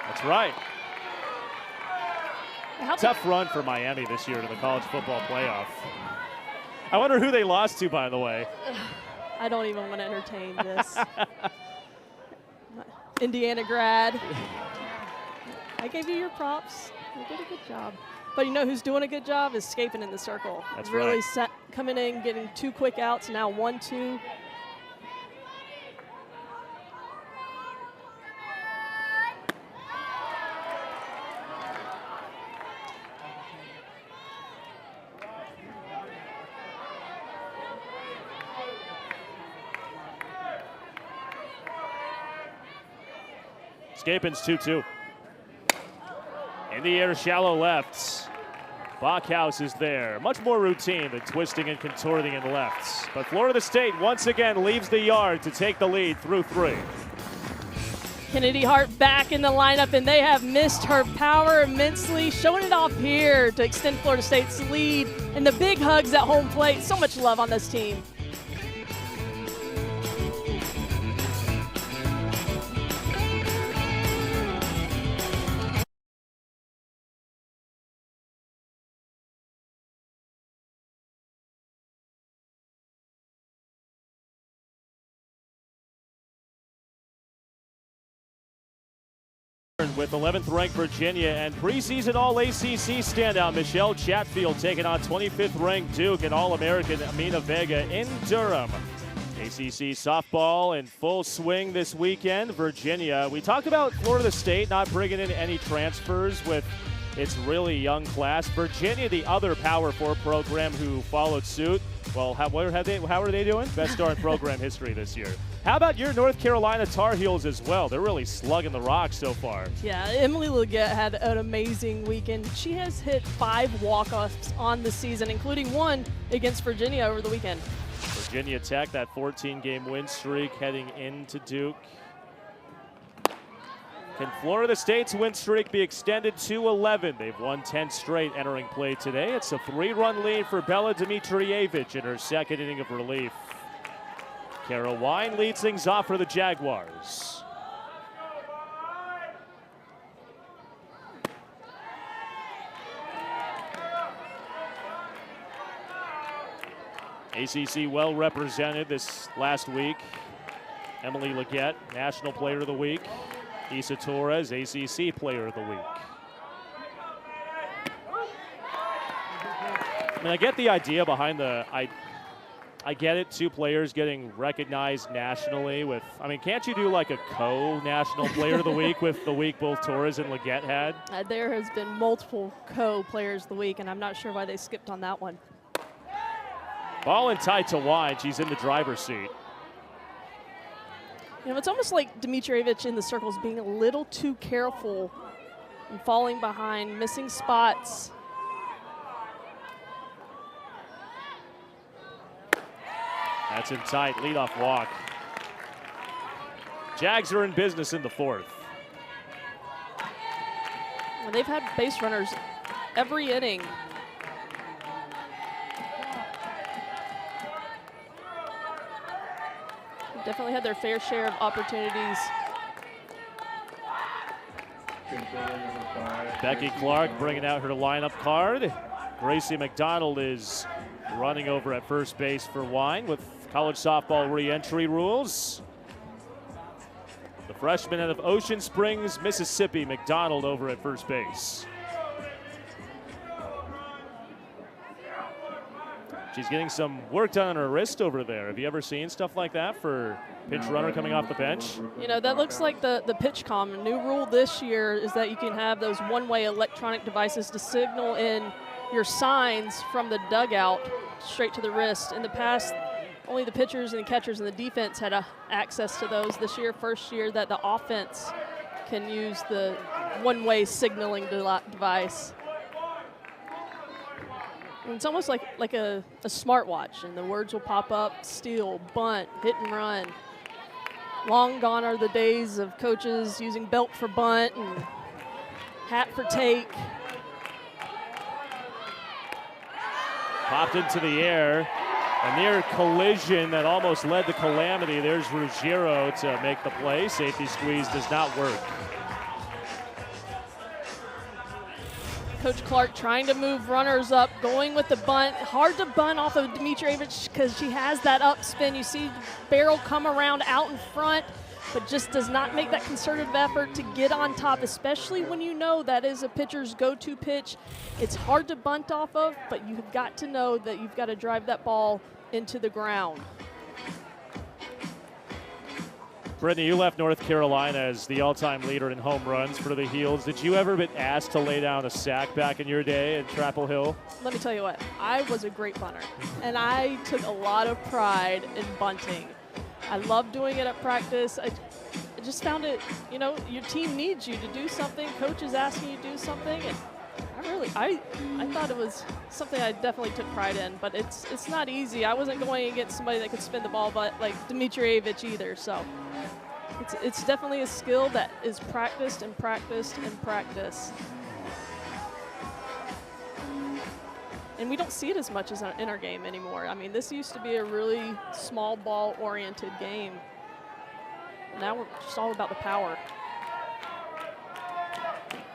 That's right. Tough run for Miami this year to the college football playoff. I wonder who they lost to, by the way. I don't even want to entertain this. Indiana grad. I gave you your props. You did a good job. But you know who's doing a good job is Scapin in the circle. That's really right. Coming in, getting 2 quick outs, now 1-2. Scapin's 2-2. In the air, shallow left. Bachhaus is there. Much more routine than twisting and contorting in lefts. But Florida State once again leaves the yard to take the lead through 3. Kennedy Hart back in the lineup, and they have missed her power immensely, showing it off here to extend Florida State's lead. And the big hugs at home plate. So much love on this team. With 11th ranked Virginia and preseason All-ACC standout Michelle Chatfield taking on 25th ranked Duke and All-American Amina Vega in Durham. ACC softball in full swing this weekend. Virginia, we talked about Florida State not bringing in any transfers with its really young class. Virginia, the other Power 4 program who followed suit. Well, how are they doing? Best star in program history this year. How about your North Carolina Tar Heels as well? They're really slugging the rock so far. Yeah, Emily Leggett had an amazing weekend. She has hit 5 walk-offs on the season, including 1 against Virginia over the weekend. Virginia Tech, that 14-game win streak heading into Duke. Can Florida State's win streak be extended to 11? They've won 10 straight entering play today. It's a 3-run lead for Bella Dimitrievich in her second inning of relief. Kara Wine leads things off for the Jaguars. ACC well represented this last week. Emily Leggett, National Player of the Week. Issa Torres, ACC Player of the Week. I mean, I get the idea behind the, I get it, 2 players getting recognized nationally with, I mean, can't you do like a co-National Player of the Week with the week both Torres and Leggett had? There has been multiple co-players of the week, and I'm not sure why they skipped on that one. Ball in tight to Wine. She's in the driver's seat. You know, it's almost like Dimitrievich in the circles being a little too careful and falling behind, missing spots. That's in tight, leadoff walk. Jags are in business in the 4th. Well, they've had base runners every inning. Definitely had their fair share of opportunities. Becky Clark bringing out her lineup card. Gracie McDonald is running over at first base for Wine with college softball re-entry rules. The freshman out of Ocean Springs, Mississippi, McDonald over at first base. She's getting some work done on her wrist over there. Have you ever seen stuff like that for pinch runner coming off the bench? You know, that looks like the pitch comm. A new rule this year is that you can have those one-way electronic devices to signal in your signs from the dugout straight to the wrist. In the past, only the pitchers and the catchers and the defense had access to those. This year, first year that the offense can use the one-way signaling device. And it's almost like a smartwatch, and the words will pop up: steal, bunt, hit and run. Long gone are the days of coaches using belt for bunt and hat for take. Popped into the air. A near collision that almost led to calamity. There's Ruggiero to make the play. Safety squeeze does not work. Coach Clark trying to move runners up, going with the bunt. Hard to bunt off of Dimitrievich because she has that up spin. You see the barrel come around out in front, but just does not make that concerted effort to get on top, especially when you know that is a pitcher's go-to pitch. It's hard to bunt off of, but you've got to know that you've got to drive that ball into the ground. Brittany, you left North Carolina as the all-time leader in home runs for the Heels. Did you ever get asked to lay down a sack back in your day at Chapel Hill? Let me tell you what, I was a great bunter, and I took a lot of pride in bunting. I loved doing it at practice. I just found it, you know, your team needs you to do something. Coach is asking you to do something, and I thought it was something I definitely took pride in, but it's not easy. I wasn't going against somebody that could spin the ball, but like Dimitrievich either, so. It's definitely a skill that is practiced and practiced and practiced. And we don't see it as much as in our game anymore. I mean, this used to be a really small ball oriented game. Now we're just all about the power.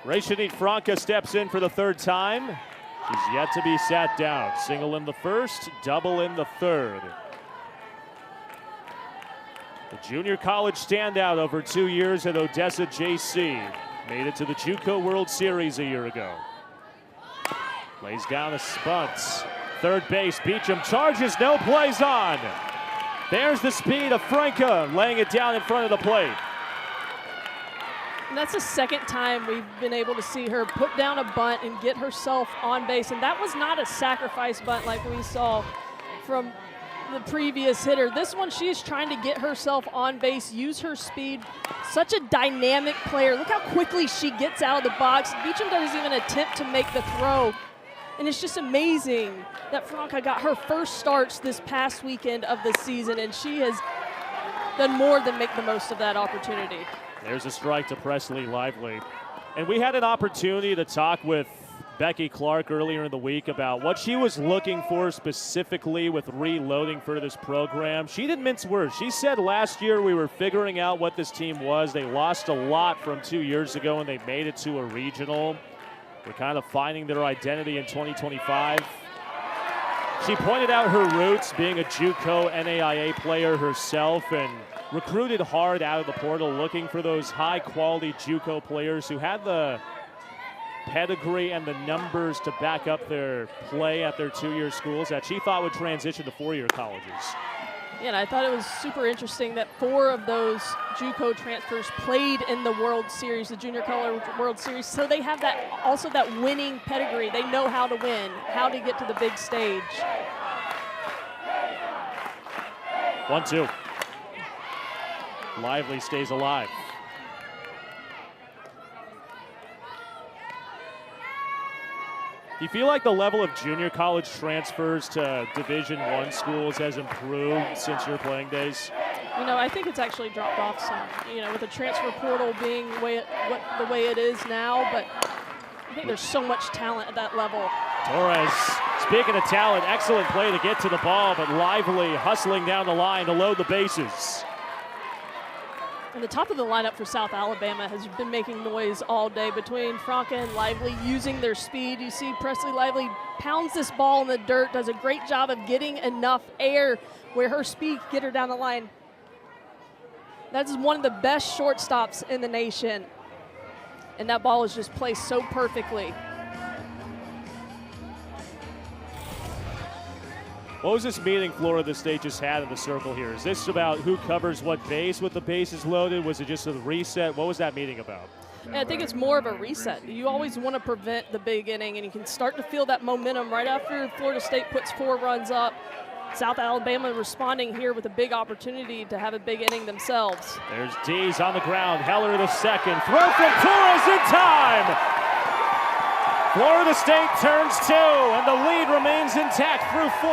Rachel Franca steps in for the 3rd time. She's yet to be sat down. Single in the 1st, double in the 3rd. The junior college standout over 2 years at Odessa JC. Made it to the JUCO World Series a year ago. Lays down a spunt. Third base, Beecham charges, no plays on. There's the speed of Franca, laying it down in front of the plate. And that's the 2nd time we've been able to see her put down a bunt and get herself on base. And that was not a sacrifice bunt like we saw from the previous hitter. This one, she is trying to get herself on base, use her speed. Such a dynamic player. Look how quickly she gets out of the box. Beecham doesn't even attempt to make the throw. And it's just amazing that Franca got her first starts this past weekend of the season, and she has done more than make the most of that opportunity. There's a strike to Presley Lively. And we had an opportunity to talk with Becky Clark earlier in the week about what she was looking for specifically with reloading for this program. She didn't mince words. She said last year we were figuring out what this team was. They lost a lot from 2 years ago and they made it to a regional. They're kind of finding their identity in 2025. She pointed out her roots, being a JUCO NAIA player herself, and recruited hard out of the portal, looking for those high-quality JUCO players who had the pedigree and the numbers to back up their play at their two-year schools that she thought would transition to four-year colleges. Yeah, and I thought it was super interesting that 4 of those JUCO transfers played in the World Series, the Junior College World Series. So they have that also that winning pedigree. They know how to win, how to get to the big stage. 1-2. Lively stays alive. Do you feel like the level of junior college transfers to Division I schools has improved since your playing days? You know, I think it's actually dropped off some, you know, with the transfer portal being the way it is now, but I think there's so much talent at that level. Torres, speaking of talent, excellent play to get to the ball, but Lively hustling down the line to load the bases. And the top of the lineup for South Alabama has been making noise all day between Franca and Lively using their speed. You see Presley Lively pounds this ball in the dirt, does a great job of getting enough air where her speed get her down the line. That is one of the best shortstops in the nation. And that ball is just placed so perfectly. What was this meeting Florida State just had in the circle here? Is this about who covers what base with the bases loaded? Was it just a reset? What was that meeting about? Yeah, I think it's more of a reset. You always want to prevent the big inning, and you can start to feel that momentum right after Florida State puts 4 runs up. South Alabama responding here with a big opportunity to have a big inning themselves. There's Dees on the ground. Heller to second. Throw from Torres in time. Florida State turns 2, and the lead remains intact through 4.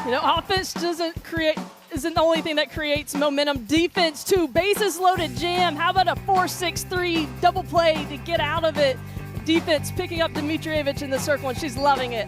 You know, offense isn't the only thing that creates momentum. Defense, too. Bases loaded jam. How about a 4-6-3 double play to get out of it? Defense picking up Dimitrievich in the circle, and she's loving it.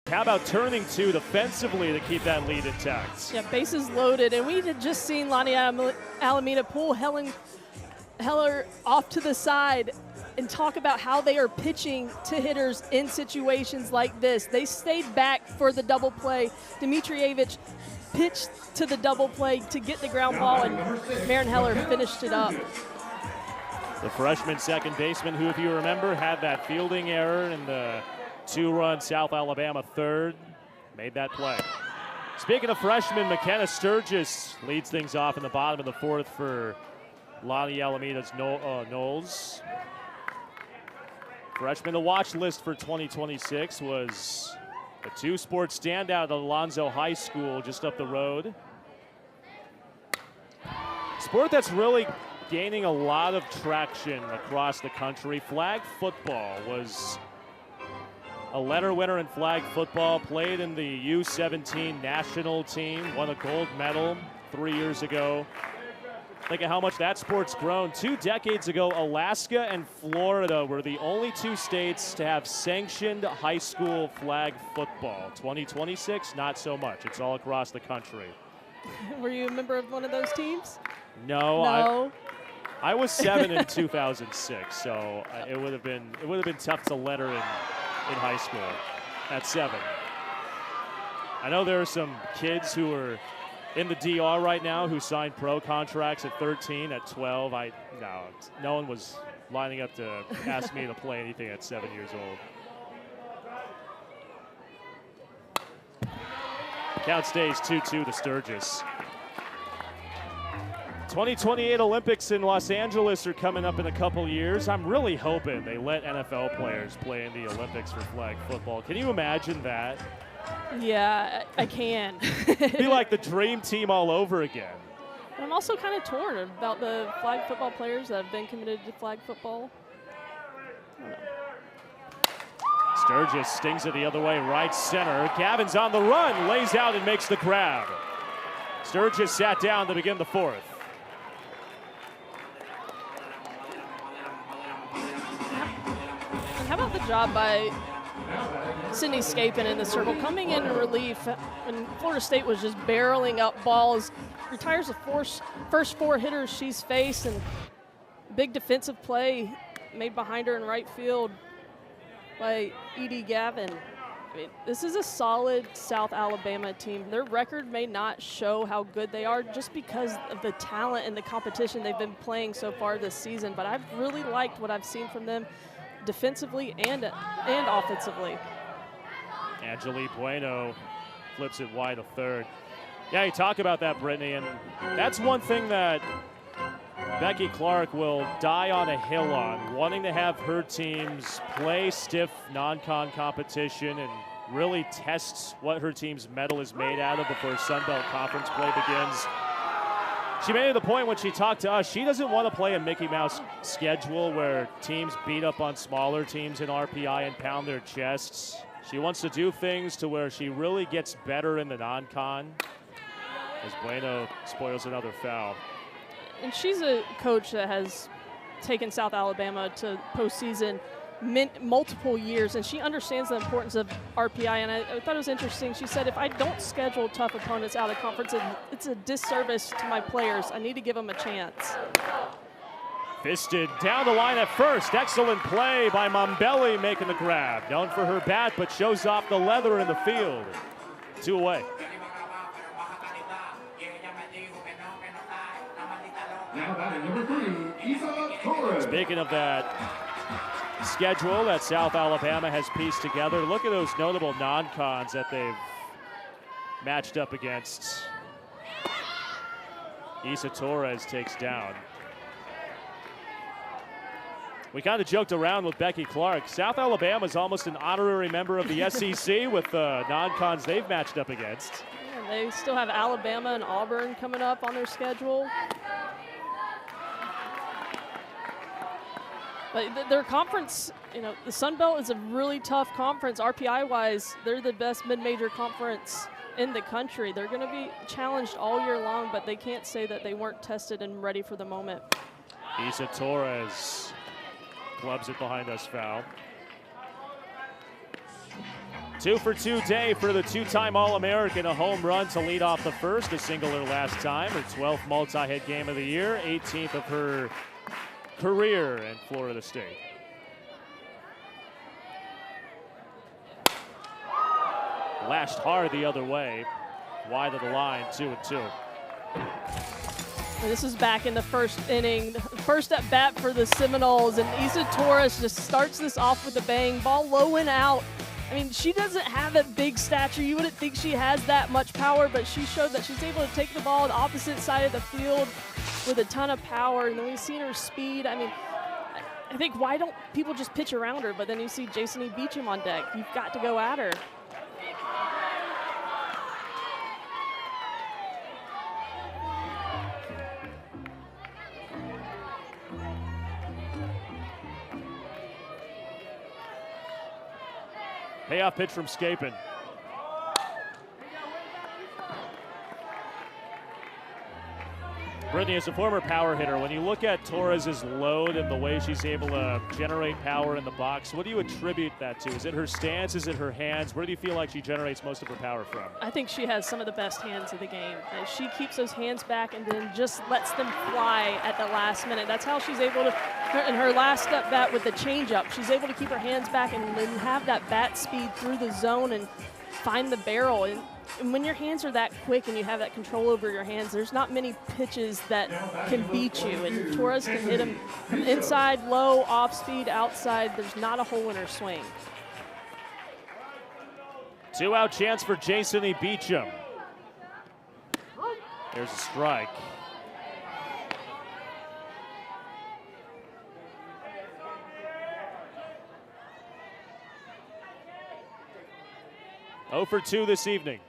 How about turning 2 defensively to keep that lead intact? Yeah, bases loaded, and we had just seen Lonnie Alameda pull Heller off to the side and talk about how they are pitching to hitters in situations like this. They stayed back for the double play. Dimitrievich pitched to the double play to get the ground ball, and Maren Heller finished it up. The freshman second baseman, who, if you remember, had that fielding error in the 2-run South Alabama third, made that play. Speaking of freshmen, McKenna Sturgis leads things off in the bottom of the 4th for Lonnie Alameda's Knowles. Freshman to watch list for 2026 was a 2-sport standout at Alonzo High School just up the road. Sport that's really gaining a lot of traction across the country. Flag football was a letter winner in flag football, played in the U17 national team, won a gold medal 3 years ago. Think of how much that sport's grown. 2 decades ago, Alaska and Florida were the only 2 states to have sanctioned high school flag football. 2026, not so much. It's all across the country. Were you a member of one of those teams? No. I was 7 in 2006, so it would have been tough to letter in high school at 7. I know there are some kids who are in the DR right now who signed pro contracts at 13, at 12. No one was lining up to ask me to play anything at 7 years old. Count stays 2-2 to Sturgis. 2028 Olympics in Los Angeles are coming up in a couple years. I'm really hoping they let NFL players play in the Olympics for flag football. Can you imagine that? Yeah, I can. It'd be like the dream team all over again. But I'm also kind of torn about the flag football players that have been committed to flag football. I don't know. Sturgis stings it the other way, right center. Gavin's on the run, lays out and makes the grab. Sturgis sat down to begin the 4th. And how about the job by Sydney Scapin in the circle, coming in relief when Florida State was just barreling up balls. Retires the first 4 hitters she's faced, and big defensive play made behind her in right field by Edie Gavin. I mean, this is a solid South Alabama team. Their record may not show how good they are just because of the talent and the competition they've been playing so far this season, but I've really liked what I've seen from them defensively and offensively. Angelique Bueno flips it wide of third. Yeah, you talk about that, Brittany, and that's one thing that Becky Clark will die on a hill on, wanting to have her teams play stiff non-con competition and really test what her team's mettle is made out of before Sun Belt Conference play begins. She made the point when she talked to us, she doesn't want to play a Mickey Mouse schedule where teams beat up on smaller teams in RPI and pound their chests. She wants to do things to where she really gets better in the non-con, as Bueno spoils another foul. And she's a coach that has taken South Alabama to postseason multiple years, and she understands the importance of RPI. And I thought it was interesting. She said, if I don't schedule tough opponents out of conference, it's a disservice to my players. I need to give them a chance. Fisted down the line at first. Excellent play by Mombelli making the grab. Known for her bat, but shows off the leather in the field. 2 away. Now batting number 3, Isa Torres. Speaking of that schedule that South Alabama has pieced together, look at those notable non-cons that they've matched up against. Isa Torres takes down. We kind of joked around with Becky Clark. South Alabama is almost an honorary member of the SEC with the non-cons they've matched up against. And they still have Alabama and Auburn coming up on their schedule. But their conference, you know, the Sun Belt is a really tough conference. RPI-wise, they're the best mid-major conference in the country. They're going to be challenged all year long, but they can't say that they weren't tested and ready for the moment. Isa Torres clubs it behind us foul. 2 for 2 day for the 2-time All-American. A home run to lead off the first, a single her last time. Her 12th multi-hit game of the year, 18th of her career in Florida State. Lashed hard the other way, wide of the line, 2-2. And this is back in the first inning, first at bat for the Seminoles, and Isa Torres just starts this off with a bang, ball low and out. I mean, she doesn't have that big stature. You wouldn't think she has that much power, but she showed that she's able to take the ball on the opposite side of the field with a ton of power. And then we've seen her speed. I mean, I think, why don't people just pitch around her? But then you see Jason E. Beecham on deck. You've got to go at her. Payoff pitch from Scapin. Brittany, as a former power hitter, when you look at Torres' load and the way she's able to generate power in the box, what do you attribute that to? Is it her stance? Is it her hands? Where do you feel like she generates most of her power from? I think she has some of the best hands of the game. She keeps those hands back and then just lets them fly at the last minute. That's how she's able to, in her last at bat with the changeup, she's able to keep her hands back and then have that bat speed through the zone and find the barrel. And when your hands are that quick and you have that control over your hands, there's not many pitches that can beat you. And Torres can hit them from inside, low, off speed, outside. There's not a hole in her swing. 2-out chance for Jason E. Beecham. There's a strike. Oh for 2 this evening.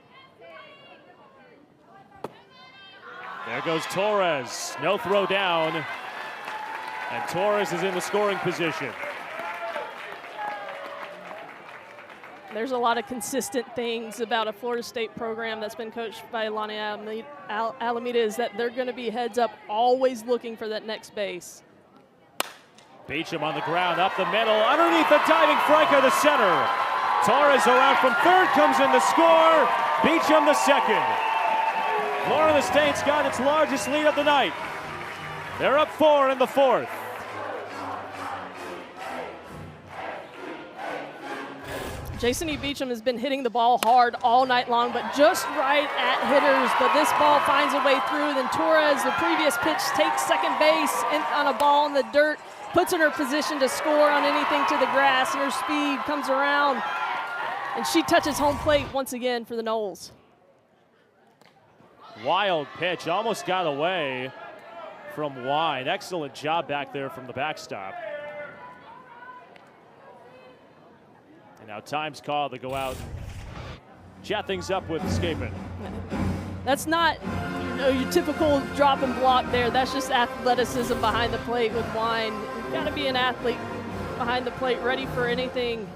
There goes Torres. No throw down. And Torres is in the scoring position. There's a lot of consistent things about a Florida State program that's been coached by Lonnie Alameda is that they're going to be heads up, always looking for that next base. Beecham on the ground, up the middle, underneath the diving Franco to center. Torres around from third, comes in to score. Beecham the second. Florida State's got its largest lead of the night. They're up 4 in the fourth. Jason E. Beecham has been hitting the ball hard all night long, but just right at hitters. But this ball finds a way through. Then Torres, the previous pitch, takes second base on a ball in the dirt, puts her in her position to score on anything to the grass, and her speed comes around, and she touches home plate once again for the Noles. Wild pitch, almost got away from Wine. Excellent job back there from the backstop. And now time's called to go out, chat things up with escaping. That's not your typical drop and block there. That's just athleticism behind the plate with Wine. You've got to be an athlete behind the plate, ready for anything.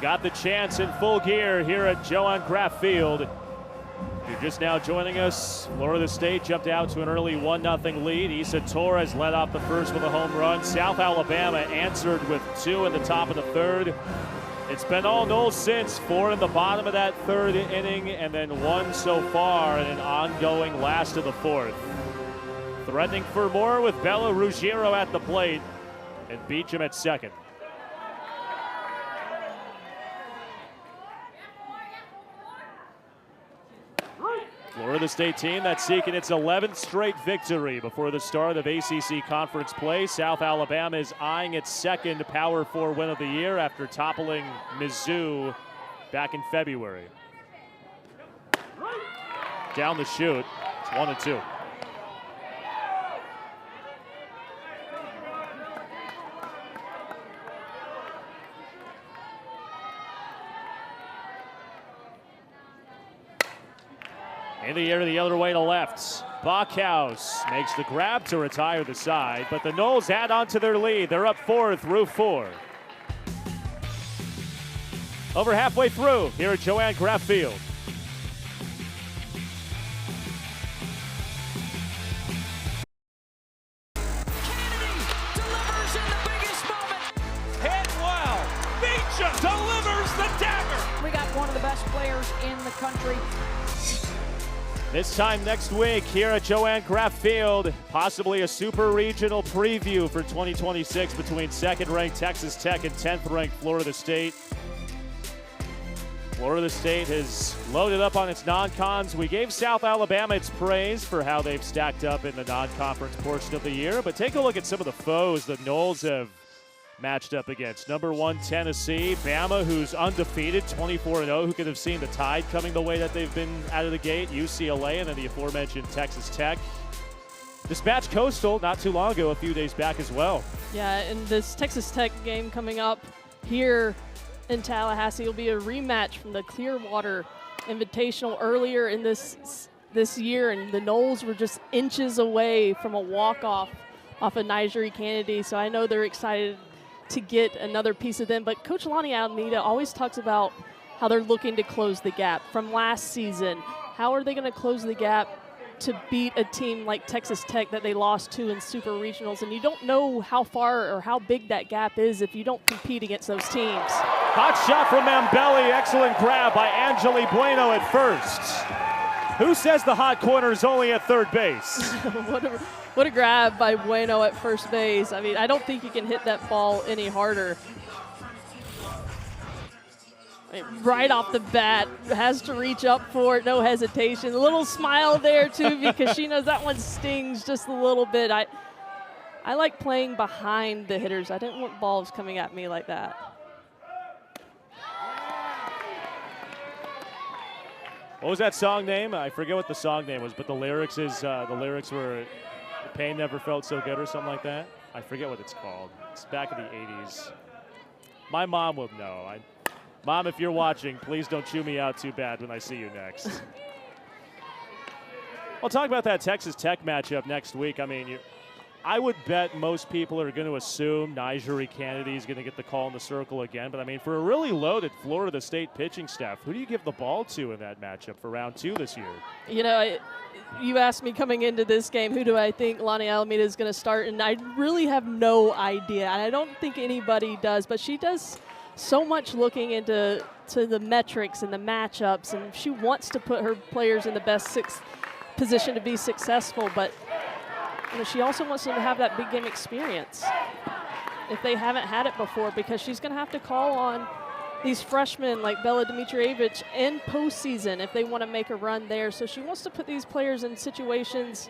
Got the chance in full gear here at Joan Graff Field. If you're just now joining us, Florida State jumped out to an early 1-0 lead. Issa Torres led off the first with a home run. South Alabama answered with 2 in the top of the third. It's been all Noles since, 4 in the bottom of that third inning, and then 1 so far in an ongoing last of the fourth. Threatening for more with Bella Ruggiero at the plate and Beecham at second. Florida State team that's seeking its 11th straight victory before the start of ACC conference play. South Alabama is eyeing its second Power 4 win of the year after toppling Mizzou back in February. Down the chute, it's 1-2. In the air the other way to left. Bachhaus makes the grab to retire the side, but the Noles add on to their lead. They're up 4 through 4. Over halfway through here at Joan Graff Field. Kennedy delivers in the biggest moment. Hit well. Beecham delivers the dagger. We got one of the best players in the country. This time next week here at Joan Graff Field, possibly a super regional preview for 2026 between second-ranked Texas Tech and 10th-ranked Florida State. Florida State has loaded up on its non-cons. We gave South Alabama its praise for how they've stacked up in the non-conference portion of the year, but take a look at some of the foes the Noles have matched up against. Number 1, Tennessee. Bama, who's undefeated, 24-0, who could have seen the Tide coming the way that they've been out of the gate. UCLA, and then the aforementioned Texas Tech. Dispatched Coastal not too long ago, a few days back as well. Yeah, and this Texas Tech game coming up here in Tallahassee will be a rematch from the Clearwater Invitational earlier in this year, and the Noles were just inches away from a walk-off off of Nigeri Kennedy, so I know they're excited to get another piece of them. But Coach Lonnie Almeida always talks about how they're looking to close the gap from last season. How are they going to close the gap to beat a team like Texas Tech that they lost to in super regionals? And you don't know how far or how big that gap is if you don't compete against those teams. Hot shot from Mambelli. Excellent grab by Angeli Bueno at first. Who says the hot corner is only at third base? What a grab by Bueno at first base. I mean, I don't think you can hit that ball any harder. I mean, right off the bat, has to reach up for it, no hesitation. A little smile there, too, because she knows that one stings just a little bit. I like playing behind the hitters. I didn't want balls coming at me like that. What was that song name? I forget what the song name was, but the lyrics were "The Pain Never Felt So Good" or something like that. I forget what it's called. It's back in the 80s. My mom would know. Mom, if you're watching, please don't chew me out too bad when I see you next. We'll talk about that Texas Tech matchup next week. I mean, I would bet most people are going to assume Nigeri Kennedy is going to get the call in the circle again. But, I mean, for a really loaded Florida State pitching staff, who do you give the ball to in that matchup for round 2 this year? You know, you asked me coming into this game, who do I think Lonnie Alameda is going to start? And I really have no idea. And I don't think anybody does. But she does so much looking into the metrics and the matchups. And she wants to put her players in the best position to be successful. But you know, she also wants them to have that big game experience if they haven't had it before, because she's going to have to call on these freshmen like Bella Dimitrievich in postseason if they want to make a run there. So she wants to put these players in situations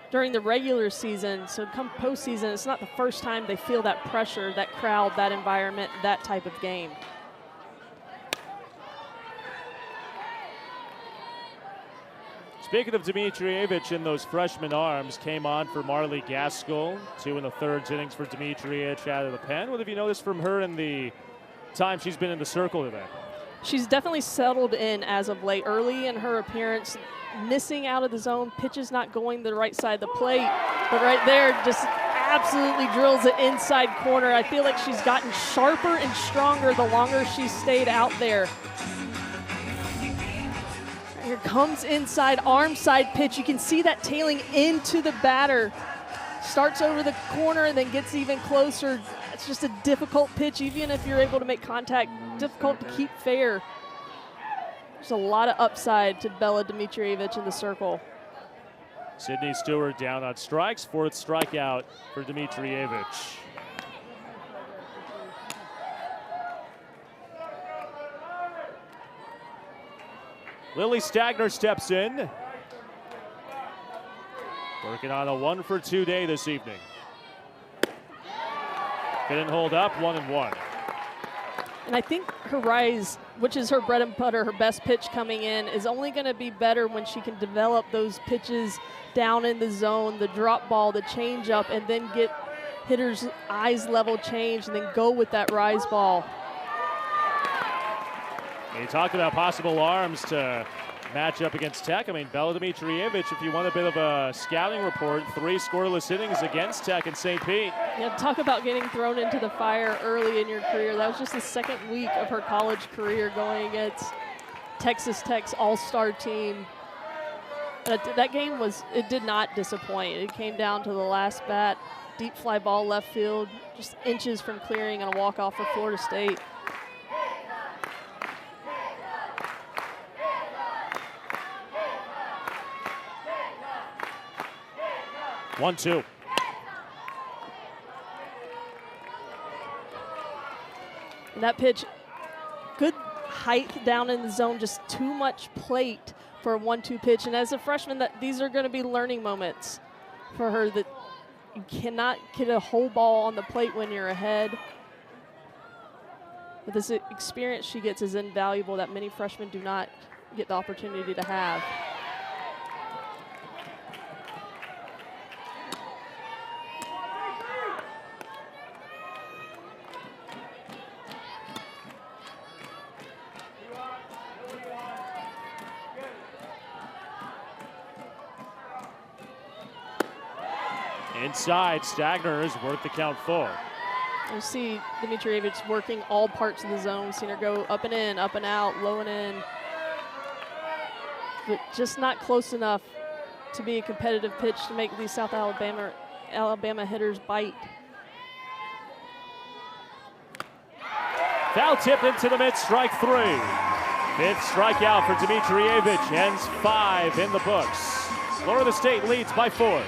during the regular season. So come postseason, it's not the first time they feel that pressure, that crowd, that environment, that type of game. Speaking of Dimitrievich in those freshman arms, came on for Marley Gaskell. 2 1/3 innings for Dimitrievich out of the pen. What have you noticed from her in the time she's been in the circle today? She's definitely settled in as of late. Early in her appearance, missing out of the zone, pitches not going the right side of the plate. But right there, just absolutely drills it inside corner. I feel like she's gotten sharper and stronger the longer she's stayed out there. Here comes inside, arm side pitch. You can see that tailing into the batter. Starts over the corner and then gets even closer. It's just a difficult pitch, even if you're able to make contact. Difficult to keep fair. There's a lot of upside to Bella Dimitrievich in the circle. Sydney Stewart down on strikes. 4th strikeout for Dimitrievich. Lily Stagner steps in. Working on a 1-for-2 day this evening. Couldn't hold up, 1-1. And I think her rise, which is her bread and butter, her best pitch coming in, is only going to be better when she can develop those pitches down in the zone, the drop ball, the changeup, and then get hitters' eyes level change and then go with that rise ball. You talk about possible arms to match up against Tech. I mean, Bella Dimitrievich, if you want a bit of a scouting report, 3 scoreless innings against Tech in St. Pete. Yeah, talk about getting thrown into the fire early in your career. That was just the 2nd week of her college career going against Texas Tech's all-star team. That game it did not disappoint. It came down to the last bat, deep fly ball left field, just inches from clearing on a walk-off for Florida State. One, two. And that pitch, good height down in the zone, just too much plate for a 1-2 pitch. And as a freshman, these are going to be learning moments for her, that you cannot get a whole ball on the plate when you're ahead. But this experience she gets is invaluable that many freshmen do not get the opportunity to have. Inside, Stagner is worth the count full. You see Dimitrievich working all parts of the zone, seen her go up and in, up and out, low and in. But just not close enough to be a competitive pitch to make these South Alabama hitters bite. Foul tip into the mid, strike 3. 5th strikeout for Dimitrievich, ends 5 in the books. Florida State leads by 4.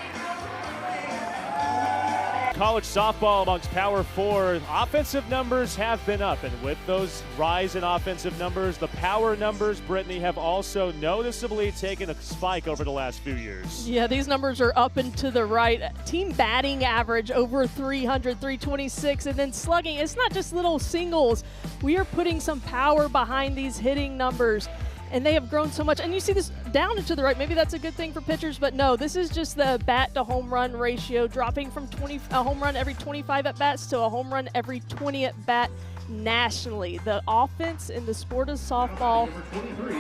College softball amongst Power 4, offensive numbers have been up, and with those rise in offensive numbers, the power numbers, Brittany, have also noticeably taken a spike over the last few years. Yeah, these numbers are up and to the right. Team batting average over 300, 326, and then slugging. It's not just little singles. We are putting some power behind these hitting numbers, and they have grown so much. And you see this down and to the right. Maybe that's a good thing for pitchers, but no, this is just the bat to home run ratio dropping from a home run every 25 at bats to a home run every 20 at bat nationally. The offense in the sport of softball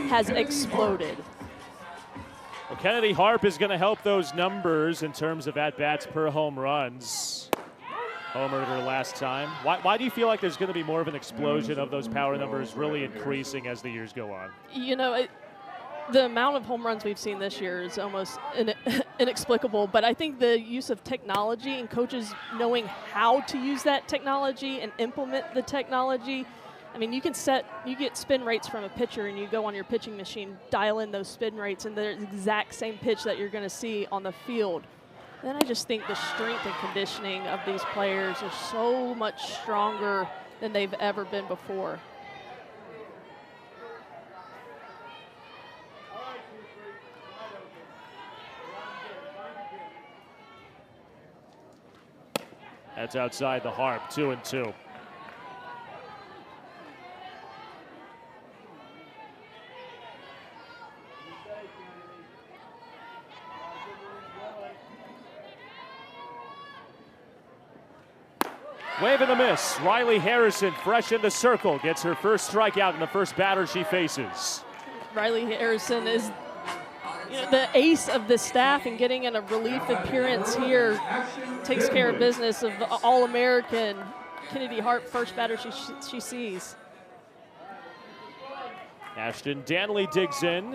has exploded. Well, Kennedy Harp is going to help those numbers in terms of at-bats per home runs. Homered her last time. Why do you feel like there's going to be more of an explosion of those power numbers really increasing as the years go on? You know, the amount of home runs we've seen this year is almost inexplicable, but I think the use of technology and coaches knowing how to use that technology and implement the technology. I mean, you get spin rates from a pitcher and you go on your pitching machine, dial in those spin rates, and they're the exact same pitch that you're going to see on the field. Then I just think the strength and conditioning of these players are so much stronger than they've ever been before. That's outside the Harp, 2-2. Wave and a miss. Riley Harrison, fresh in the circle, gets her first strikeout in the first batter she faces. Riley Harrison is the ace of the staff, and getting in a relief appearance here takes care of business of the All-American Kennedy Harp, first batter she sees. Ashton Danley digs in.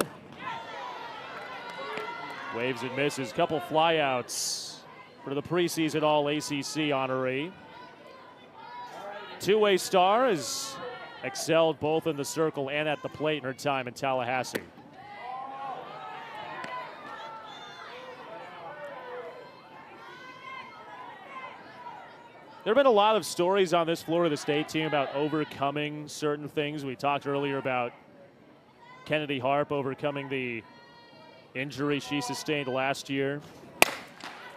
Waves and misses. Couple flyouts for the preseason All-ACC honoree. Two-way star has excelled both in the circle and at the plate in her time in Tallahassee. There have been a lot of stories on this Florida State team about overcoming certain things. We talked earlier about Kennedy Harp overcoming the injury she sustained last year.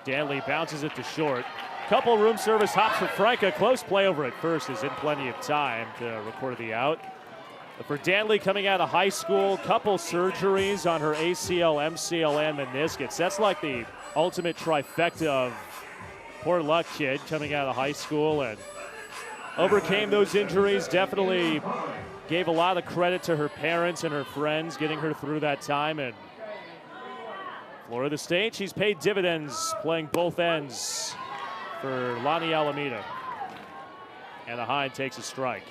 Danley bounces it to short. Couple room service hops for Franca. Close play over at first is in plenty of time to record the out. But for Danley, coming out of high school, couple surgeries on her ACL, MCL, and meniscus. That's like the ultimate trifecta of poor luck kid coming out of high school and overcame those injuries. Definitely gave a lot of credit to her parents and her friends getting her through that time. And Florida State, she's paid dividends playing both ends for Lonnie Alameda. Anaheim takes a strike.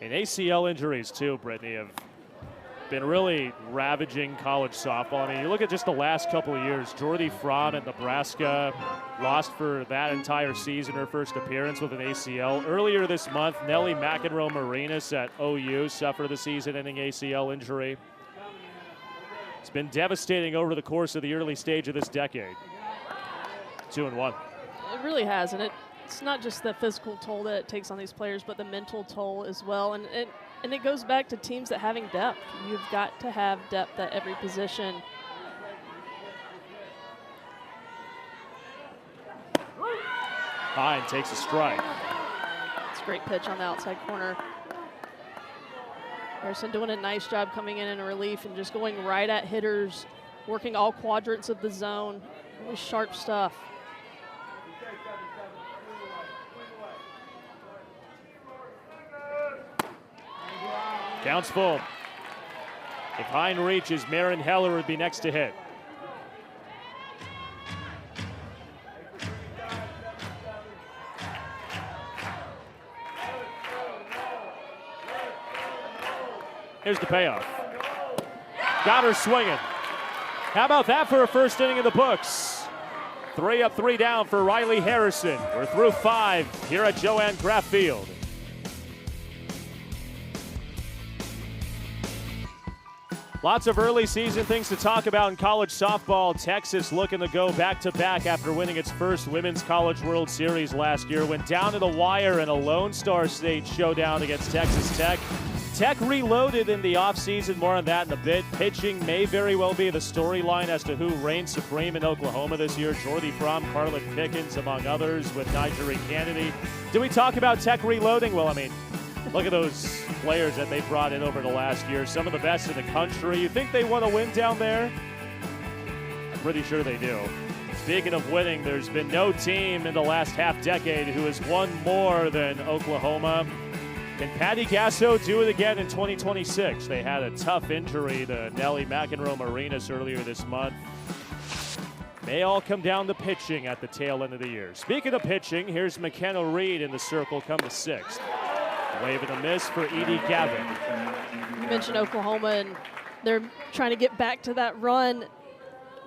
And ACL injuries too, Brittany, have been really ravaging college softball. I mean, you look at just the last couple of years. Jordy Fromm at Nebraska lost for that entire season, her first appearance with an ACL. Earlier this month, Nellie McEnroe-Marinas at OU suffered the season-ending ACL injury. It's been devastating over the course of the early stage of this decade. 2-1. It really has, and it's not just the physical toll that it takes on these players, but the mental toll as well. And it goes back to teams that having depth. You've got to have depth at every position. Hine takes a strike. It's a great pitch on the outside corner. Harrison doing a nice job coming in relief and just going right at hitters, working all quadrants of the zone. Really sharp stuff. Counts full. If Hine reaches, Marin Heller would be next to hit. Here's the payoff. Got her swinging. How about that for a first inning in the books? 3 up, 3 down for Riley Harrison. We're through 5 here at Joanne Graff Field. Lots of early season things to talk about in college softball. Texas looking to go back-to-back after winning its first Women's College World Series last year. Went down to the wire in a Lone Star State showdown against Texas Tech. Tech reloaded in the offseason. More on that in a bit. Pitching may very well be the storyline as to who reigns supreme in Oklahoma this year. Jordy Fromm, Carlin Pickens, among others, with Nigeri Kennedy. Do we talk about Tech reloading? Well, I mean, look at those players that they brought in over the last year. Some of the best in the country. You think they want to win down there? I'm pretty sure they do. Speaking of winning, there's been no team in the last half decade who has won more than Oklahoma. Can Patty Gasso do it again in 2026? They had a tough injury to Nellie McEnroe-Marinas earlier this month. May all come down to pitching at the tail end of the year. Speaking of pitching, here's McKenna Reed in the circle come to sixth. Wave and a miss for Edie Gavin. You mentioned Oklahoma, and they're trying to get back to that run,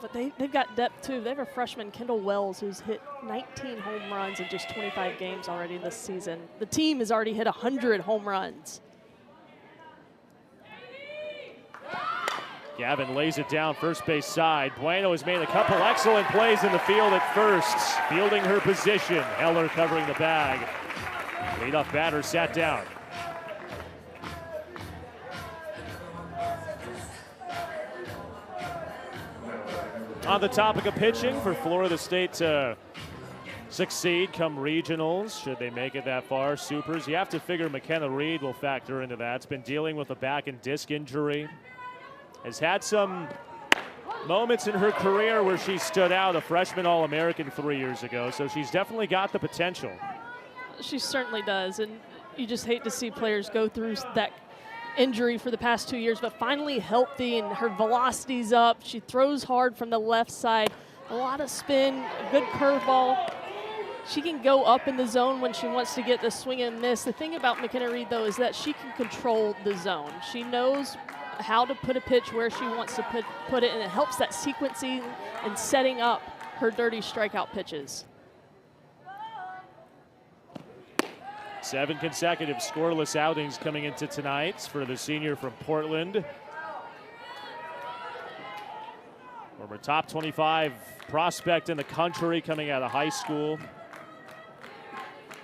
but they've got depth too. They have a freshman, Kendall Wells, who's hit 19 home runs in just 25 games already this season. The team has already hit 100 home runs. Gavin lays it down first base side. Bueno has made a couple excellent plays in the field at first, fielding her position. Heller covering the bag. Leadoff batter sat down. On the topic of pitching, for Florida State to succeed come regionals, should they make it that far, supers, you have to figure McKenna Reed will factor into that. It's been dealing with a back and disc injury. Has had some moments in her career where she stood out, a freshman All-American 3 years ago, so she's definitely got the potential. She certainly does, and you just hate to see players go through that injury for the past 2 years, but finally healthy and her velocity's up. She throws hard from the left side, a lot of spin, a good curveball. She can go up in the zone when she wants to get the swing and miss. The thing about McKenna Reed, though, is that she can control the zone. She knows how to put a pitch where she wants to put it, and it helps that sequencing and setting up her dirty strikeout pitches. 7 consecutive scoreless outings coming into tonight for the senior from Portland. Former top 25 prospect in the country coming out of high school.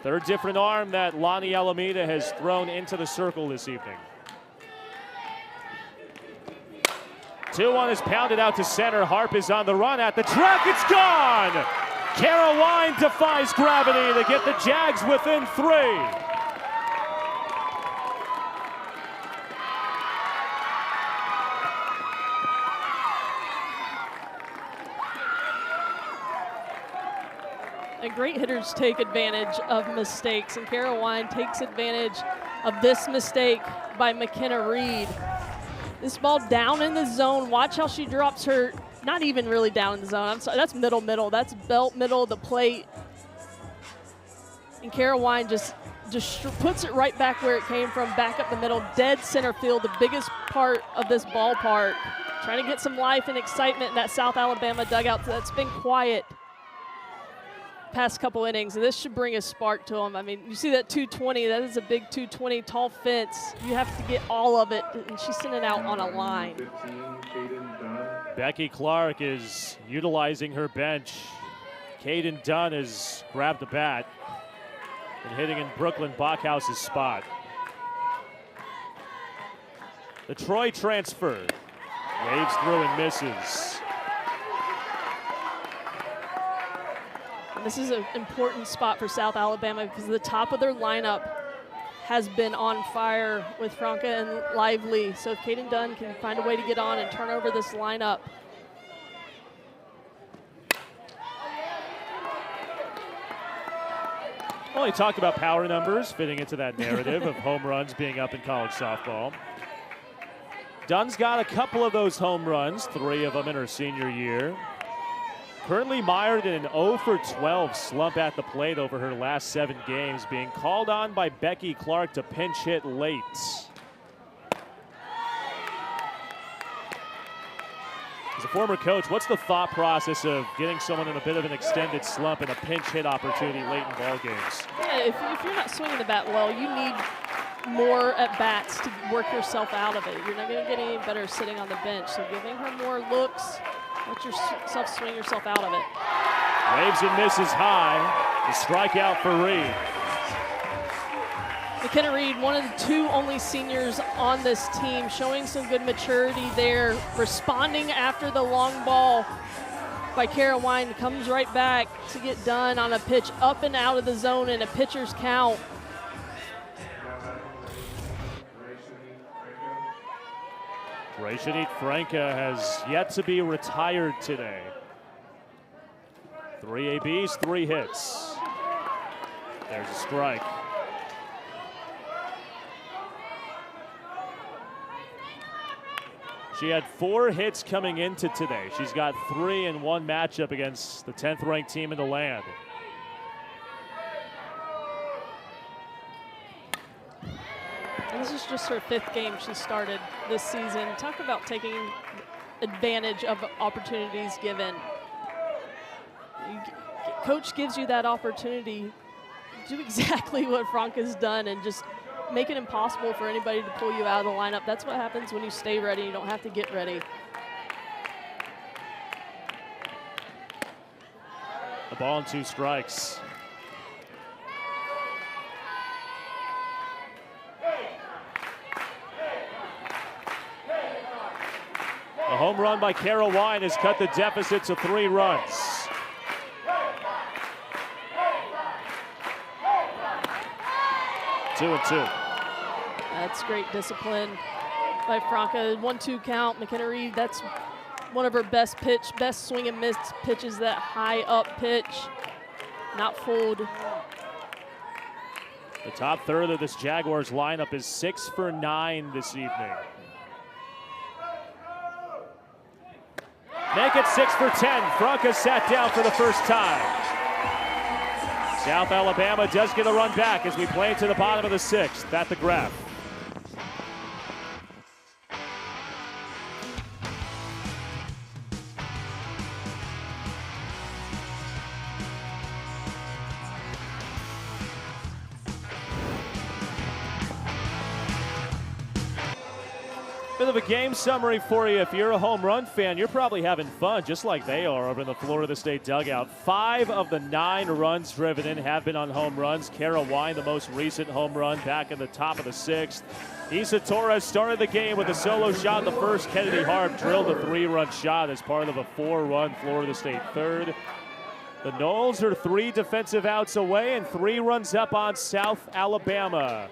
Third different arm that Lonnie Alameda has thrown into the circle this evening. 2-1 is pounded out to center. Harp is on the run at the track. It's gone! Kara Wine defies gravity to get the Jags within 3. And great hitters take advantage of mistakes, and Kara Wine takes advantage of this mistake by McKenna Reed. This ball down in the zone. Watch how she drops her, not even really down in the zone. I'm sorry, that's middle. That's belt middle of the plate. And Kara Wine just puts it right back where it came from, back up the middle, dead center field, the biggest part of this ballpark. Trying to get some life and excitement in that South Alabama dugout that's been quiet past couple innings, and this should bring a spark to them. I mean, you see that 220, that is a big 220, tall fence. You have to get all of it, and she's sending out on a line. Becky Clark is utilizing her bench. Caden Dunn has grabbed the bat and hitting in Brooklyn Bachhaus's spot. The Troy transfer waves through and misses. This is an important spot for South Alabama because the top of their lineup has been on fire with Franca and Lively. So if Caden Dunn can find a way to get on and turn over this lineup. Well, he talked about power numbers fitting into that narrative of home runs being up in college softball. Dunn's got a couple of those home runs, 3 of them in her senior year. Currently mired in an 0-for-12 slump at the plate over her last 7 games, being called on by Becky Clark to pinch hit late. As a former coach, what's the thought process of getting someone in a bit of an extended slump and a pinch hit opportunity late in ball games? Yeah, if you're not swinging the bat well, you need more at-bats to work yourself out of it. You're not going to get any better sitting on the bench. So giving her more looks, let yourself swing yourself out of it. Waves and misses high. The strikeout for Reed. McKenna Reed, one of the 2 only seniors on this team, showing some good maturity there, responding after the long ball by Kara Wine, comes right back to get done on a pitch up and out of the zone in a pitcher's count. Rashonit Franca has yet to be retired today. 3 ABs, 3 hits. There's a strike. She had 4 hits coming into today. She's got 3 in one matchup against the 10th ranked team in the land. This is just her 5th game she started this season. Talk about taking advantage of opportunities given. Coach gives you that opportunity. Do exactly what Franca's done and just make it impossible for anybody to pull you out of the lineup. That's what happens when you stay ready. You don't have to get ready. A ball and 2 strikes. A home run by Kara Wine has cut the deficit to 3 runs. Two and 2. That's great discipline by Franca. 1-2 count. McKenna Reed, that's one of her best swing and miss pitches, that high up pitch. Not fooled. The top third of this Jaguars lineup is 6 for 9 this evening. Make it 6 for 10. Franca sat down for the first time. South Alabama does get a run back as we play to the bottom of the 6th at the Graph. Bit of a game summary for you. If you're a home run fan, you're probably having fun just like they are over in the Florida State dugout. 5 of the 9 runs driven in have been on home runs. Kara Wine, the most recent home run, back in the top of the 6th. Isa Torres started the game with a solo shot in the first. Kennedy Harp drilled a 3-run shot as part of a 4-run Florida State third. The Noles are 3 defensive outs away and 3 runs up on South Alabama.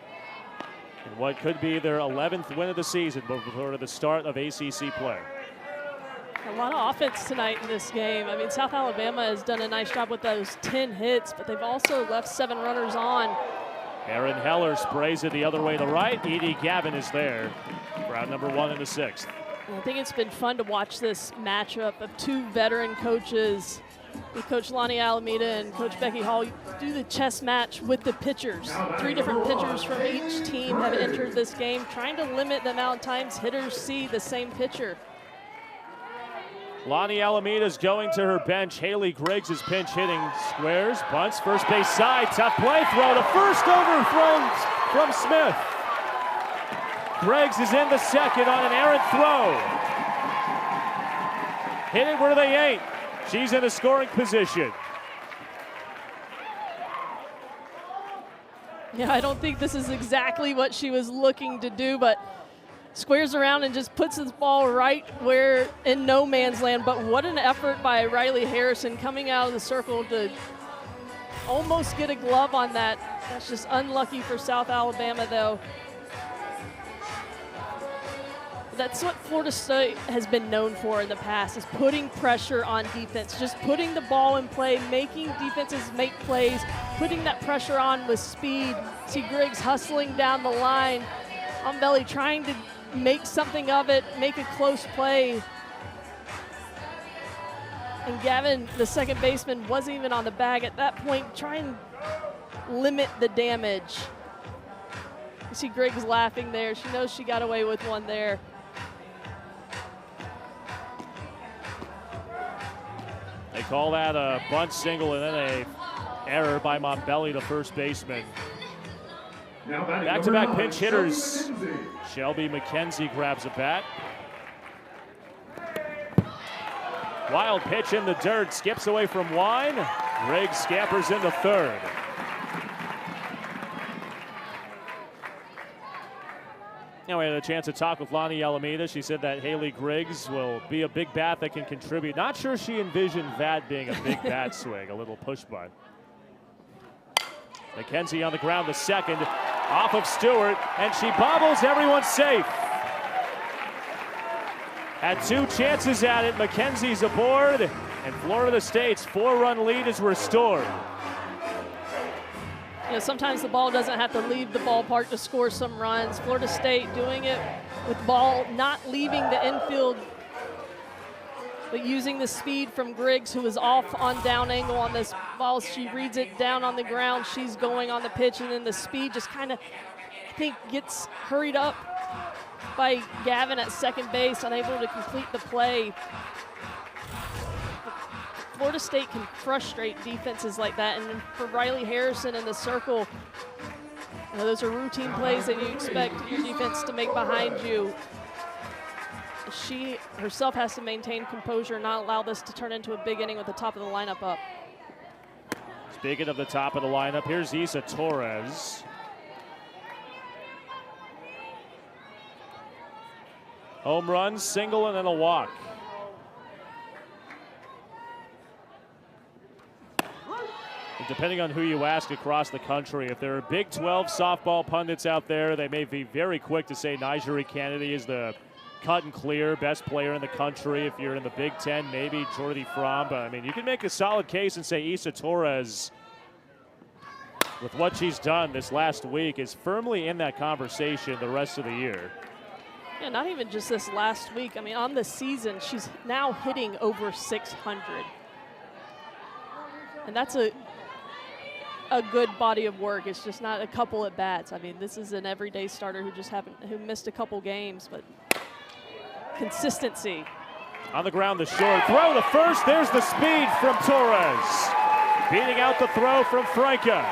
And what could be their 11th win of the season before the start of ACC play. A lot of offense tonight in this game. I mean, South Alabama has done a nice job with those 10 hits, but they've also left 7 runners on. Erin Heller sprays it the other way to right. Edie Gavin is there for out number 1 in the 6th. I think it's been fun to watch this matchup of 2 veteran coaches, with Coach Lonnie Alameda and Coach Becky Hall, do the chess match with the pitchers. 3 different pitchers from each team have entered this game, trying to limit the amount of times hitters see the same pitcher. Lonnie Alameda's going to her bench. Haley Griggs is pinch hitting. Squares, bunts, first base side. Tough play throw to first, overthrown from Smith. Griggs is in the second on an errant throw. Hit it where they ain't. She's in a scoring position. Yeah, I don't think this is exactly what she was looking to do, but squares around and just puts this ball right where in no man's land. But what an effort by Riley Harrison coming out of the circle to almost get a glove on that. That's just unlucky for South Alabama, though. That's what Florida State has been known for in the past, is putting pressure on defense, just putting the ball in play, making defenses make plays, putting that pressure on with speed. See Griggs hustling down the line on belly, trying to make something of it, make a close play. And Gavin, the second baseman, wasn't even on the bag at that point, trying to limit the damage. You see Griggs laughing there. She knows she got away with one there. They call that a bunt single and then a error by Montbelly, the first baseman. Back-to-back pinch hitters. Shelby McKenzie grabs a bat. Wild pitch in the dirt, skips away from Wine. Griggs scampers into third. Now we had a chance to talk with Lonnie Alameda. She said that Haley Griggs will be a big bat that can contribute. Not sure she envisioned that being a big bat swing, a little push bunt. McKenzie on the ground, the second, off of Stewart, and she bobbles, everyone's safe. Had 2 chances at it. Mackenzie's aboard, and Florida State's 4-run lead is restored. You know, sometimes the ball doesn't have to leave the ballpark to score some runs. Florida State doing it with ball not leaving the infield, but using the speed from Griggs, who was off on down angle on this ball. She reads it down on the ground. She's going on the pitch, and then the speed just kind of, I think, gets hurried up by Gavin at second base, unable to complete the play. Florida State can frustrate defenses like that, and for Riley Harrison in the circle, you know, those are routine plays that you expect your defense to make behind you. She herself has to maintain composure and not allow this to turn into a big inning with the top of the lineup up. Speaking of the top of the lineup, here's Isa Torres. Home run, single, and then a walk. And depending on who you ask across the country, if there are Big 12 softball pundits out there, they may be very quick to say Nigeri Kennedy is the cut and clear best player in the country. If you're in the Big 10, maybe Jordy Fromm. But I mean, you can make a solid case and say Isa Torres, with what she's done this last week, is firmly in that conversation the rest of the year. Yeah, not even just this last week. I mean, on the season, she's now hitting over 600. And that's a good body of work. It's just not a couple at bats. I mean, this is an everyday starter who missed a couple games, but consistency. On the ground, the short throw to first. There's the speed from Torres, beating out the throw from Franca.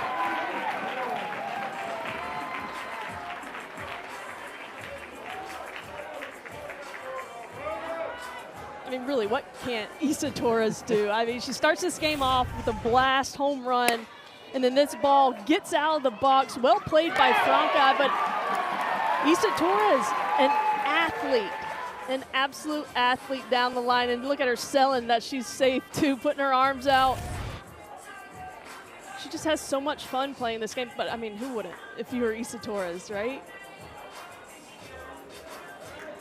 I mean, really, what can't Isa Torres do? I mean, she starts this game off with a blast home run, and then this ball gets out of the box. Well played by Franca, but Isa Torres, an athlete, an absolute athlete down the line. And look at her selling that she's safe too, putting her arms out. She just has so much fun playing this game. But I mean, who wouldn't if you were Isa Torres, right?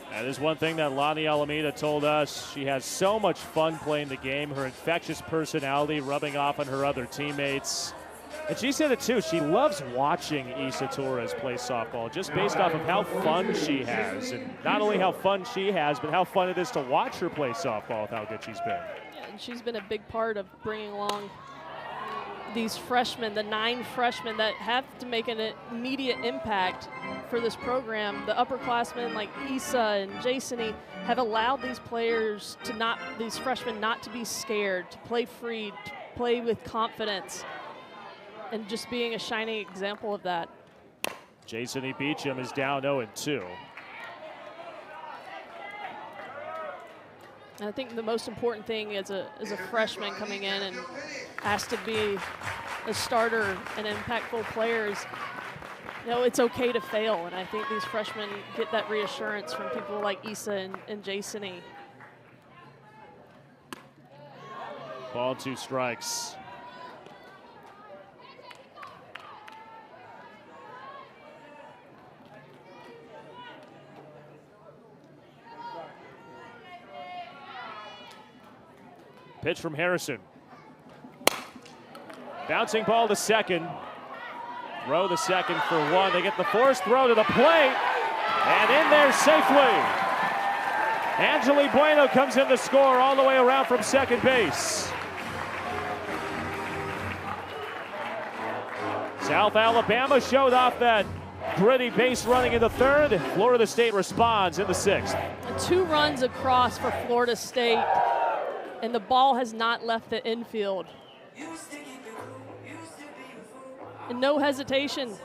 That is one thing that Lonnie Alameda told us. She has so much fun playing the game, her infectious personality rubbing off on her other teammates. And she said it too, she loves watching Isa Torres play softball just based off of how fun she has. And not only how fun she has, but how fun it is to watch her play softball with how good she's been. Yeah, and she's been a big part of bringing along these freshmen, the 9 freshmen that have to make an immediate impact for this program. The upperclassmen like Isa and Jasony have allowed these freshmen not to be scared, to play free, to play with confidence, and just being a shining example of that. Jasony Beecham is down 0-2. And I think the most important thing as a freshman coming in and asked to be a starter and impactful players, you know, it's okay to fail. And I think these freshmen get that reassurance from people like Isa and Jasony. Ball 2 strikes. Pitch from Harrison. Bouncing ball to second. Throw the second for 1. They get the forced throw to the plate. And in there safely. Angeli Bueno comes in to score all the way around from second base. South Alabama showed off that gritty base running in the 3rd. Florida State responds in the 6th. 2 runs across for Florida State, and the ball has not left the infield. And no hesitation.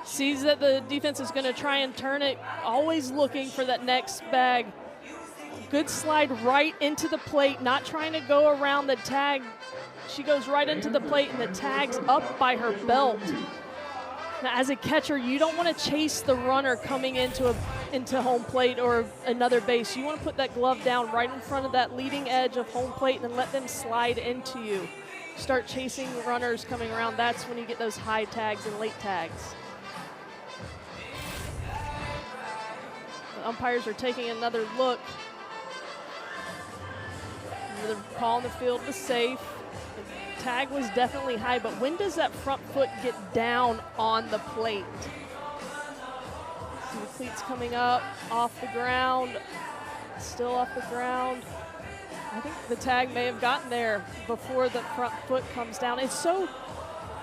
Sees that the defense is going to try and turn it, always looking for that next bag. Good slide right into the plate, not trying to go around the tag. She goes right into the plate, and the tag's up by her belt. Now, as a catcher, you don't want to chase the runner coming into home plate or another base. You want to put that glove down right in front of that leading edge of home plate and then let them slide into you. Start chasing runners coming around. That's when you get those high tags and late tags. umpires are taking another look. They're calling the field was safe. The tag was definitely high, but when does that front foot get down on the plate? So the cleats coming up off the ground, still off the ground. I think the tag may have gotten there before the front foot comes down. It's so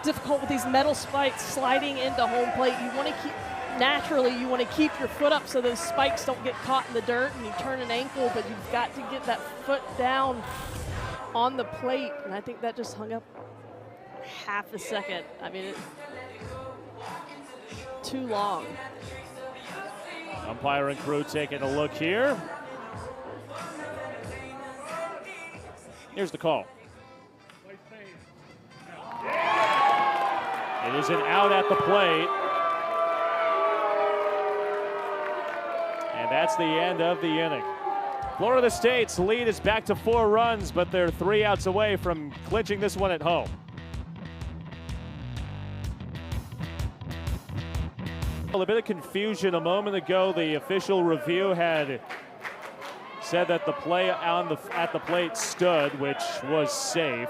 difficult with these metal spikes sliding into home plate. You want to keep, naturally, you want to keep your foot up so those spikes don't get caught in the dirt and you turn an ankle, but you've got to get that foot down on the plate. And I think that just hung up half a second. I mean, too long. Umpire and crew taking a look here. Here's the call. It is an out at the plate. And that's the end of the inning. Florida State's lead is back to 4 runs, but they're 3 outs away from clinching this one at home. A bit of confusion a moment ago. The official review had said that the play at the plate stood, which was safe.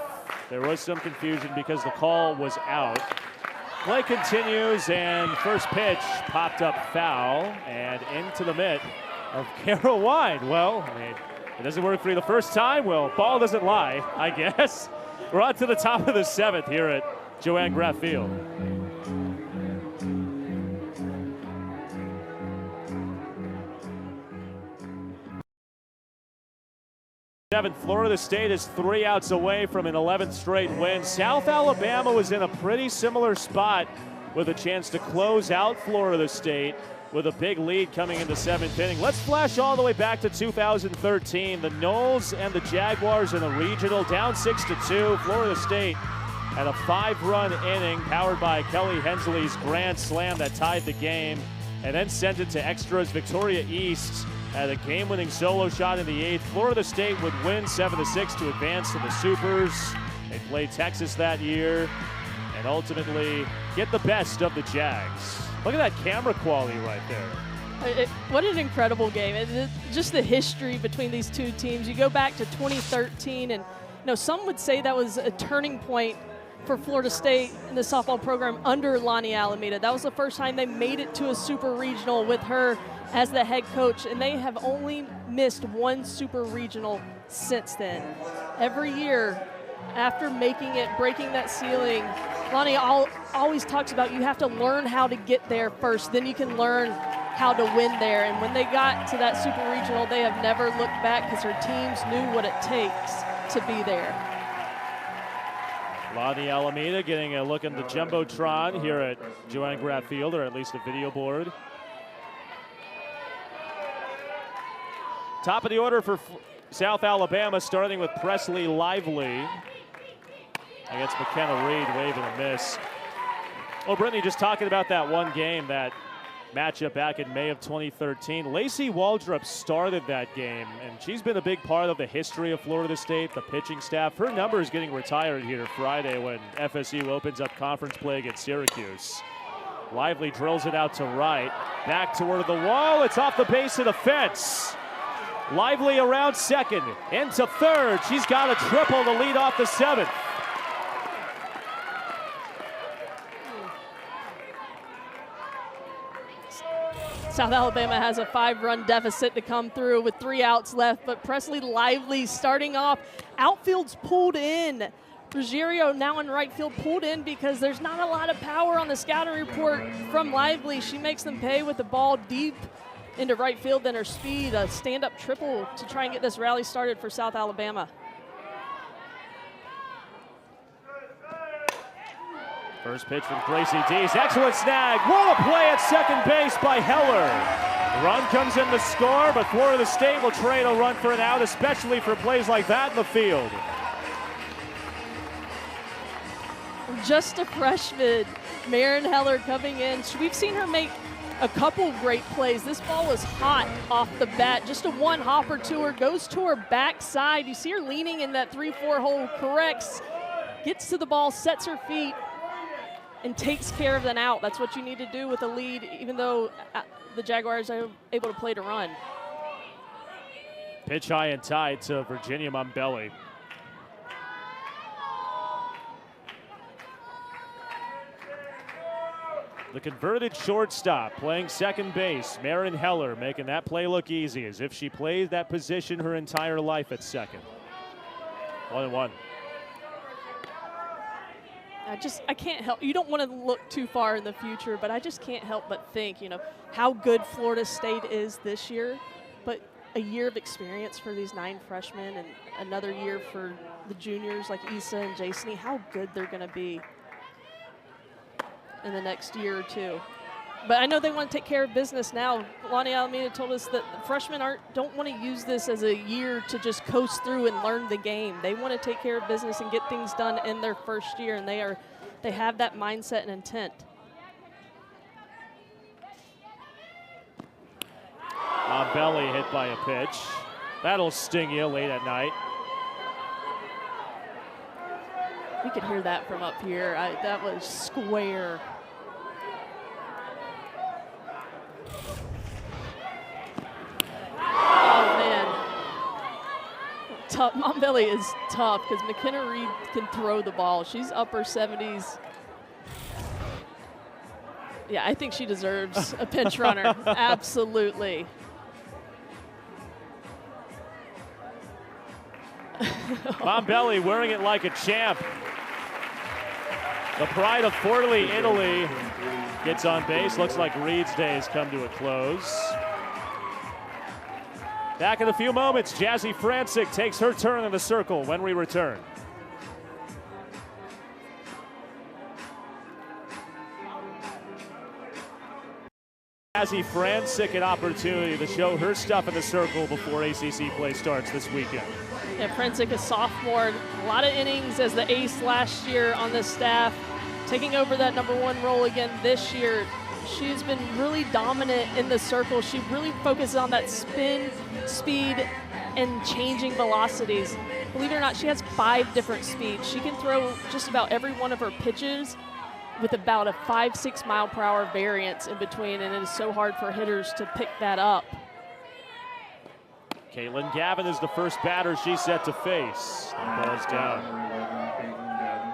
There was some confusion because the call was out. Play continues, and first pitch popped up foul and into the mitt of Carol Wine. Well, I mean, it doesn't work for you the first time. Well, ball doesn't lie, I guess. We're on to the top of the 7th here at Joanne Graff Field. Florida State is 3 outs away from an 11th straight win. South Alabama was in a pretty similar spot with a chance to close out Florida State with a big lead coming into 7th inning. Let's flash all the way back to 2013. The Noles and the Jaguars in a regional down 6-2. Florida State had a 5-run inning powered by Kelly Hensley's grand slam that tied the game and then sent it to extras. Victoria East had a game-winning solo shot in the 8th. Florida State would win 7-6 to advance to the Supers. They played Texas that year and ultimately get the best of the Jags. Look at that camera quality right there. What an incredible game. Just the history between these two teams. You go back to 2013, and some would say that was a turning point for Florida State in the softball program under Lonnie Alameda. That was the first time they made it to a super regional with her as the head coach, and they have only missed 1 super regional since then. Every year after making it, breaking that ceiling, Lonnie always talks about you have to learn how to get there first, then you can learn how to win there. And when they got to that super regional, they have never looked back because her teams knew what it takes to be there. Lonnie Alameda getting a look at the Jumbotron here at Joanne Graff Field, or at least a video board. Top of the order for South Alabama, starting with Presley Lively against McKenna Reed, waving a miss. Oh, Brittany, just talking about that one game, that matchup back in May of 2013. Lacey Waldrop started that game, and she's been a big part of the history of Florida State, the pitching staff. Her number is getting retired here Friday when FSU opens up conference play against Syracuse. Lively drills it out to right, back toward the wall. It's off the base of the fence. Lively around second, into third. She's got a triple to lead off the 7th. South Alabama has a 5-run deficit to come through with 3 outs left, but Presley Lively starting off. Outfield's pulled in. Ruggiero now in right field, pulled in because there's not a lot of power on the scouting report from Lively. She makes them pay with the ball deep into right field, then her speed, a stand-up triple to try and get this rally started for South Alabama. First pitch from Gracie Dees. Excellent snag. What a play at second base by Heller. The run comes in to score, but Florida State will trade a run for an out, especially for plays like that in the field. Just a freshman, Marin Heller coming in. We've seen her make a couple great plays. This ball was hot off the bat. Just a 1-hopper to her, goes to her backside. You see her leaning in that 3-4 hole, corrects, gets to the ball, sets her feet, and takes care of an out. That's what you need to do with a lead, even though the Jaguars are able to play to run. Pitch high and tight to Virginia Mombelli. The converted shortstop playing second base, Marin Heller, making that play look easy, as if she played that position her entire life at second. 1-1. I can't help. You don't want to look too far in the future, but I just can't help but think, how good Florida State is this year. But a year of experience for these 9 freshmen and another year for the juniors like Issa and Jason, how good they're going to be in the next year or two. But I know they want to take care of business now. Lonnie Alameda told us that the freshmen don't want to use this as a year to just coast through and learn the game. They want to take care of business and get things done in their first year, and they have that mindset and intent. Belly hit by a pitch. That'll sting you late at night. You could hear that from up here. That was square. Oh, man. Tough. Mombelli is tough because McKenna Reed can throw the ball. She's upper 70s. Yeah, I think she deserves a pinch runner. Absolutely. Mombelli wearing it like a champ. The pride of Forlì, Italy, gets on base. Looks like Reed's day has come to a close. Back in a few moments, Jazzy Francic takes her turn in the circle when we return. Jazzy Francic an opportunity to show her stuff in the circle before ACC play starts this weekend. Yeah, Francic, a sophomore, a lot of innings as the ace last year on the staff, taking over that #1 role again this year. She's been really dominant in the circle. She really focuses on that spin, speed, and changing velocities. Believe it or not, she has 5 different speeds. She can throw just about every one of her pitches with about a 5-6 mile per hour variance in between, and it is so hard for hitters to pick that up. Caitlin Gavin is the first batter she's set to face. The ball's down. Caitlin Gavin.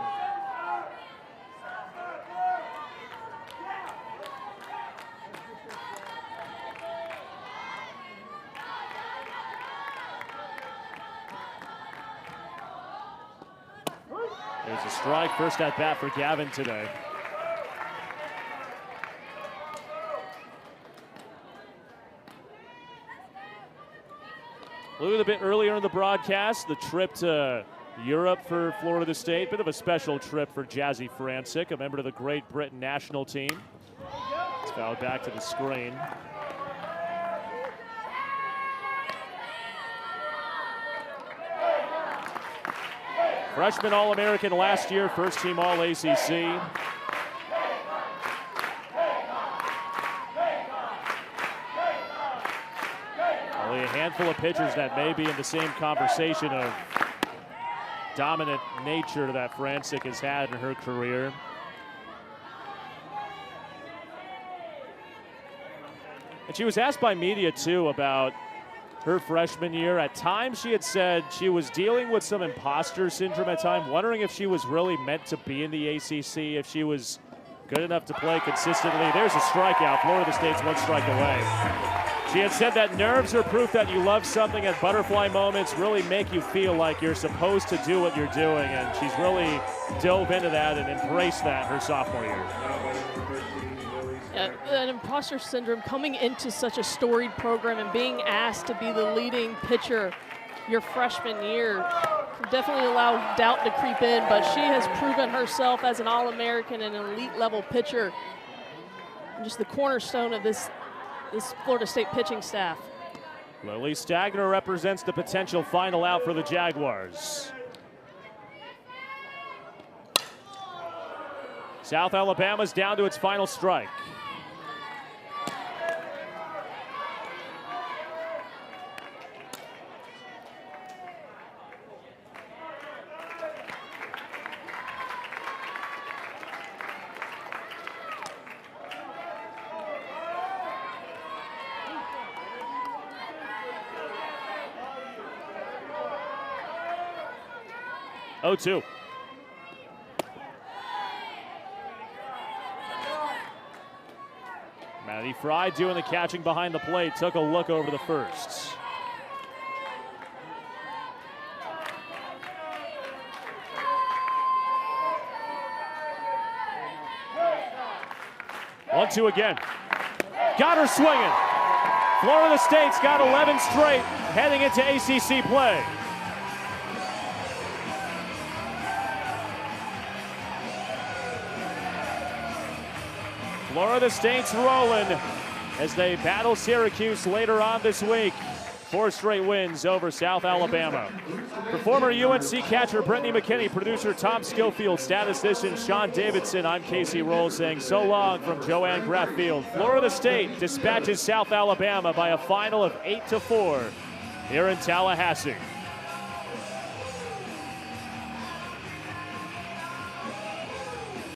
There's a strike, first at bat for Gavin today. A little bit earlier in the broadcast, the trip to Europe for Florida State. Bit of a special trip for Jazzy Francic, a member of the Great Britain national team. It's fouled back to the screen. Freshman All-American last year, first team All-ACC. Only a handful of pitchers that may be in the same conversation of dominant nature that Francic has had in her career. And she was asked by media too about her freshman year. At times she had said she was dealing with some imposter syndrome at times, wondering if she was really meant to be in the ACC, if she was good enough to play consistently. There's a strikeout. Florida State's 1 strike away. She had said that nerves are proof that you love something, and butterfly moments really make you feel like you're supposed to do what you're doing, and she's really dove into that and embraced that her sophomore year. An imposter syndrome coming into such a storied program and being asked to be the leading pitcher your freshman year can definitely allow doubt to creep in, but she has proven herself as an All-American and an elite level pitcher. And just the cornerstone of this Florida State pitching staff. Lily Stagner represents the potential final out for the Jaguars. South Alabama's down to its final strike. 0-2. Maddie Fry doing the catching behind the plate. Took a look over the first. One-two again. Got her swinging. Florida State's got 11 straight heading into ACC play. Florida State's rolling as they battle Syracuse later on this week. 4 straight wins over South Alabama. For former UNC catcher Brittany McKinney, producer Tom Schofield, statistician Sean Davidson, I'm Casey Roll saying so long from Joanne Graffield. Florida State dispatches South Alabama by a final of 8-4 here in Tallahassee.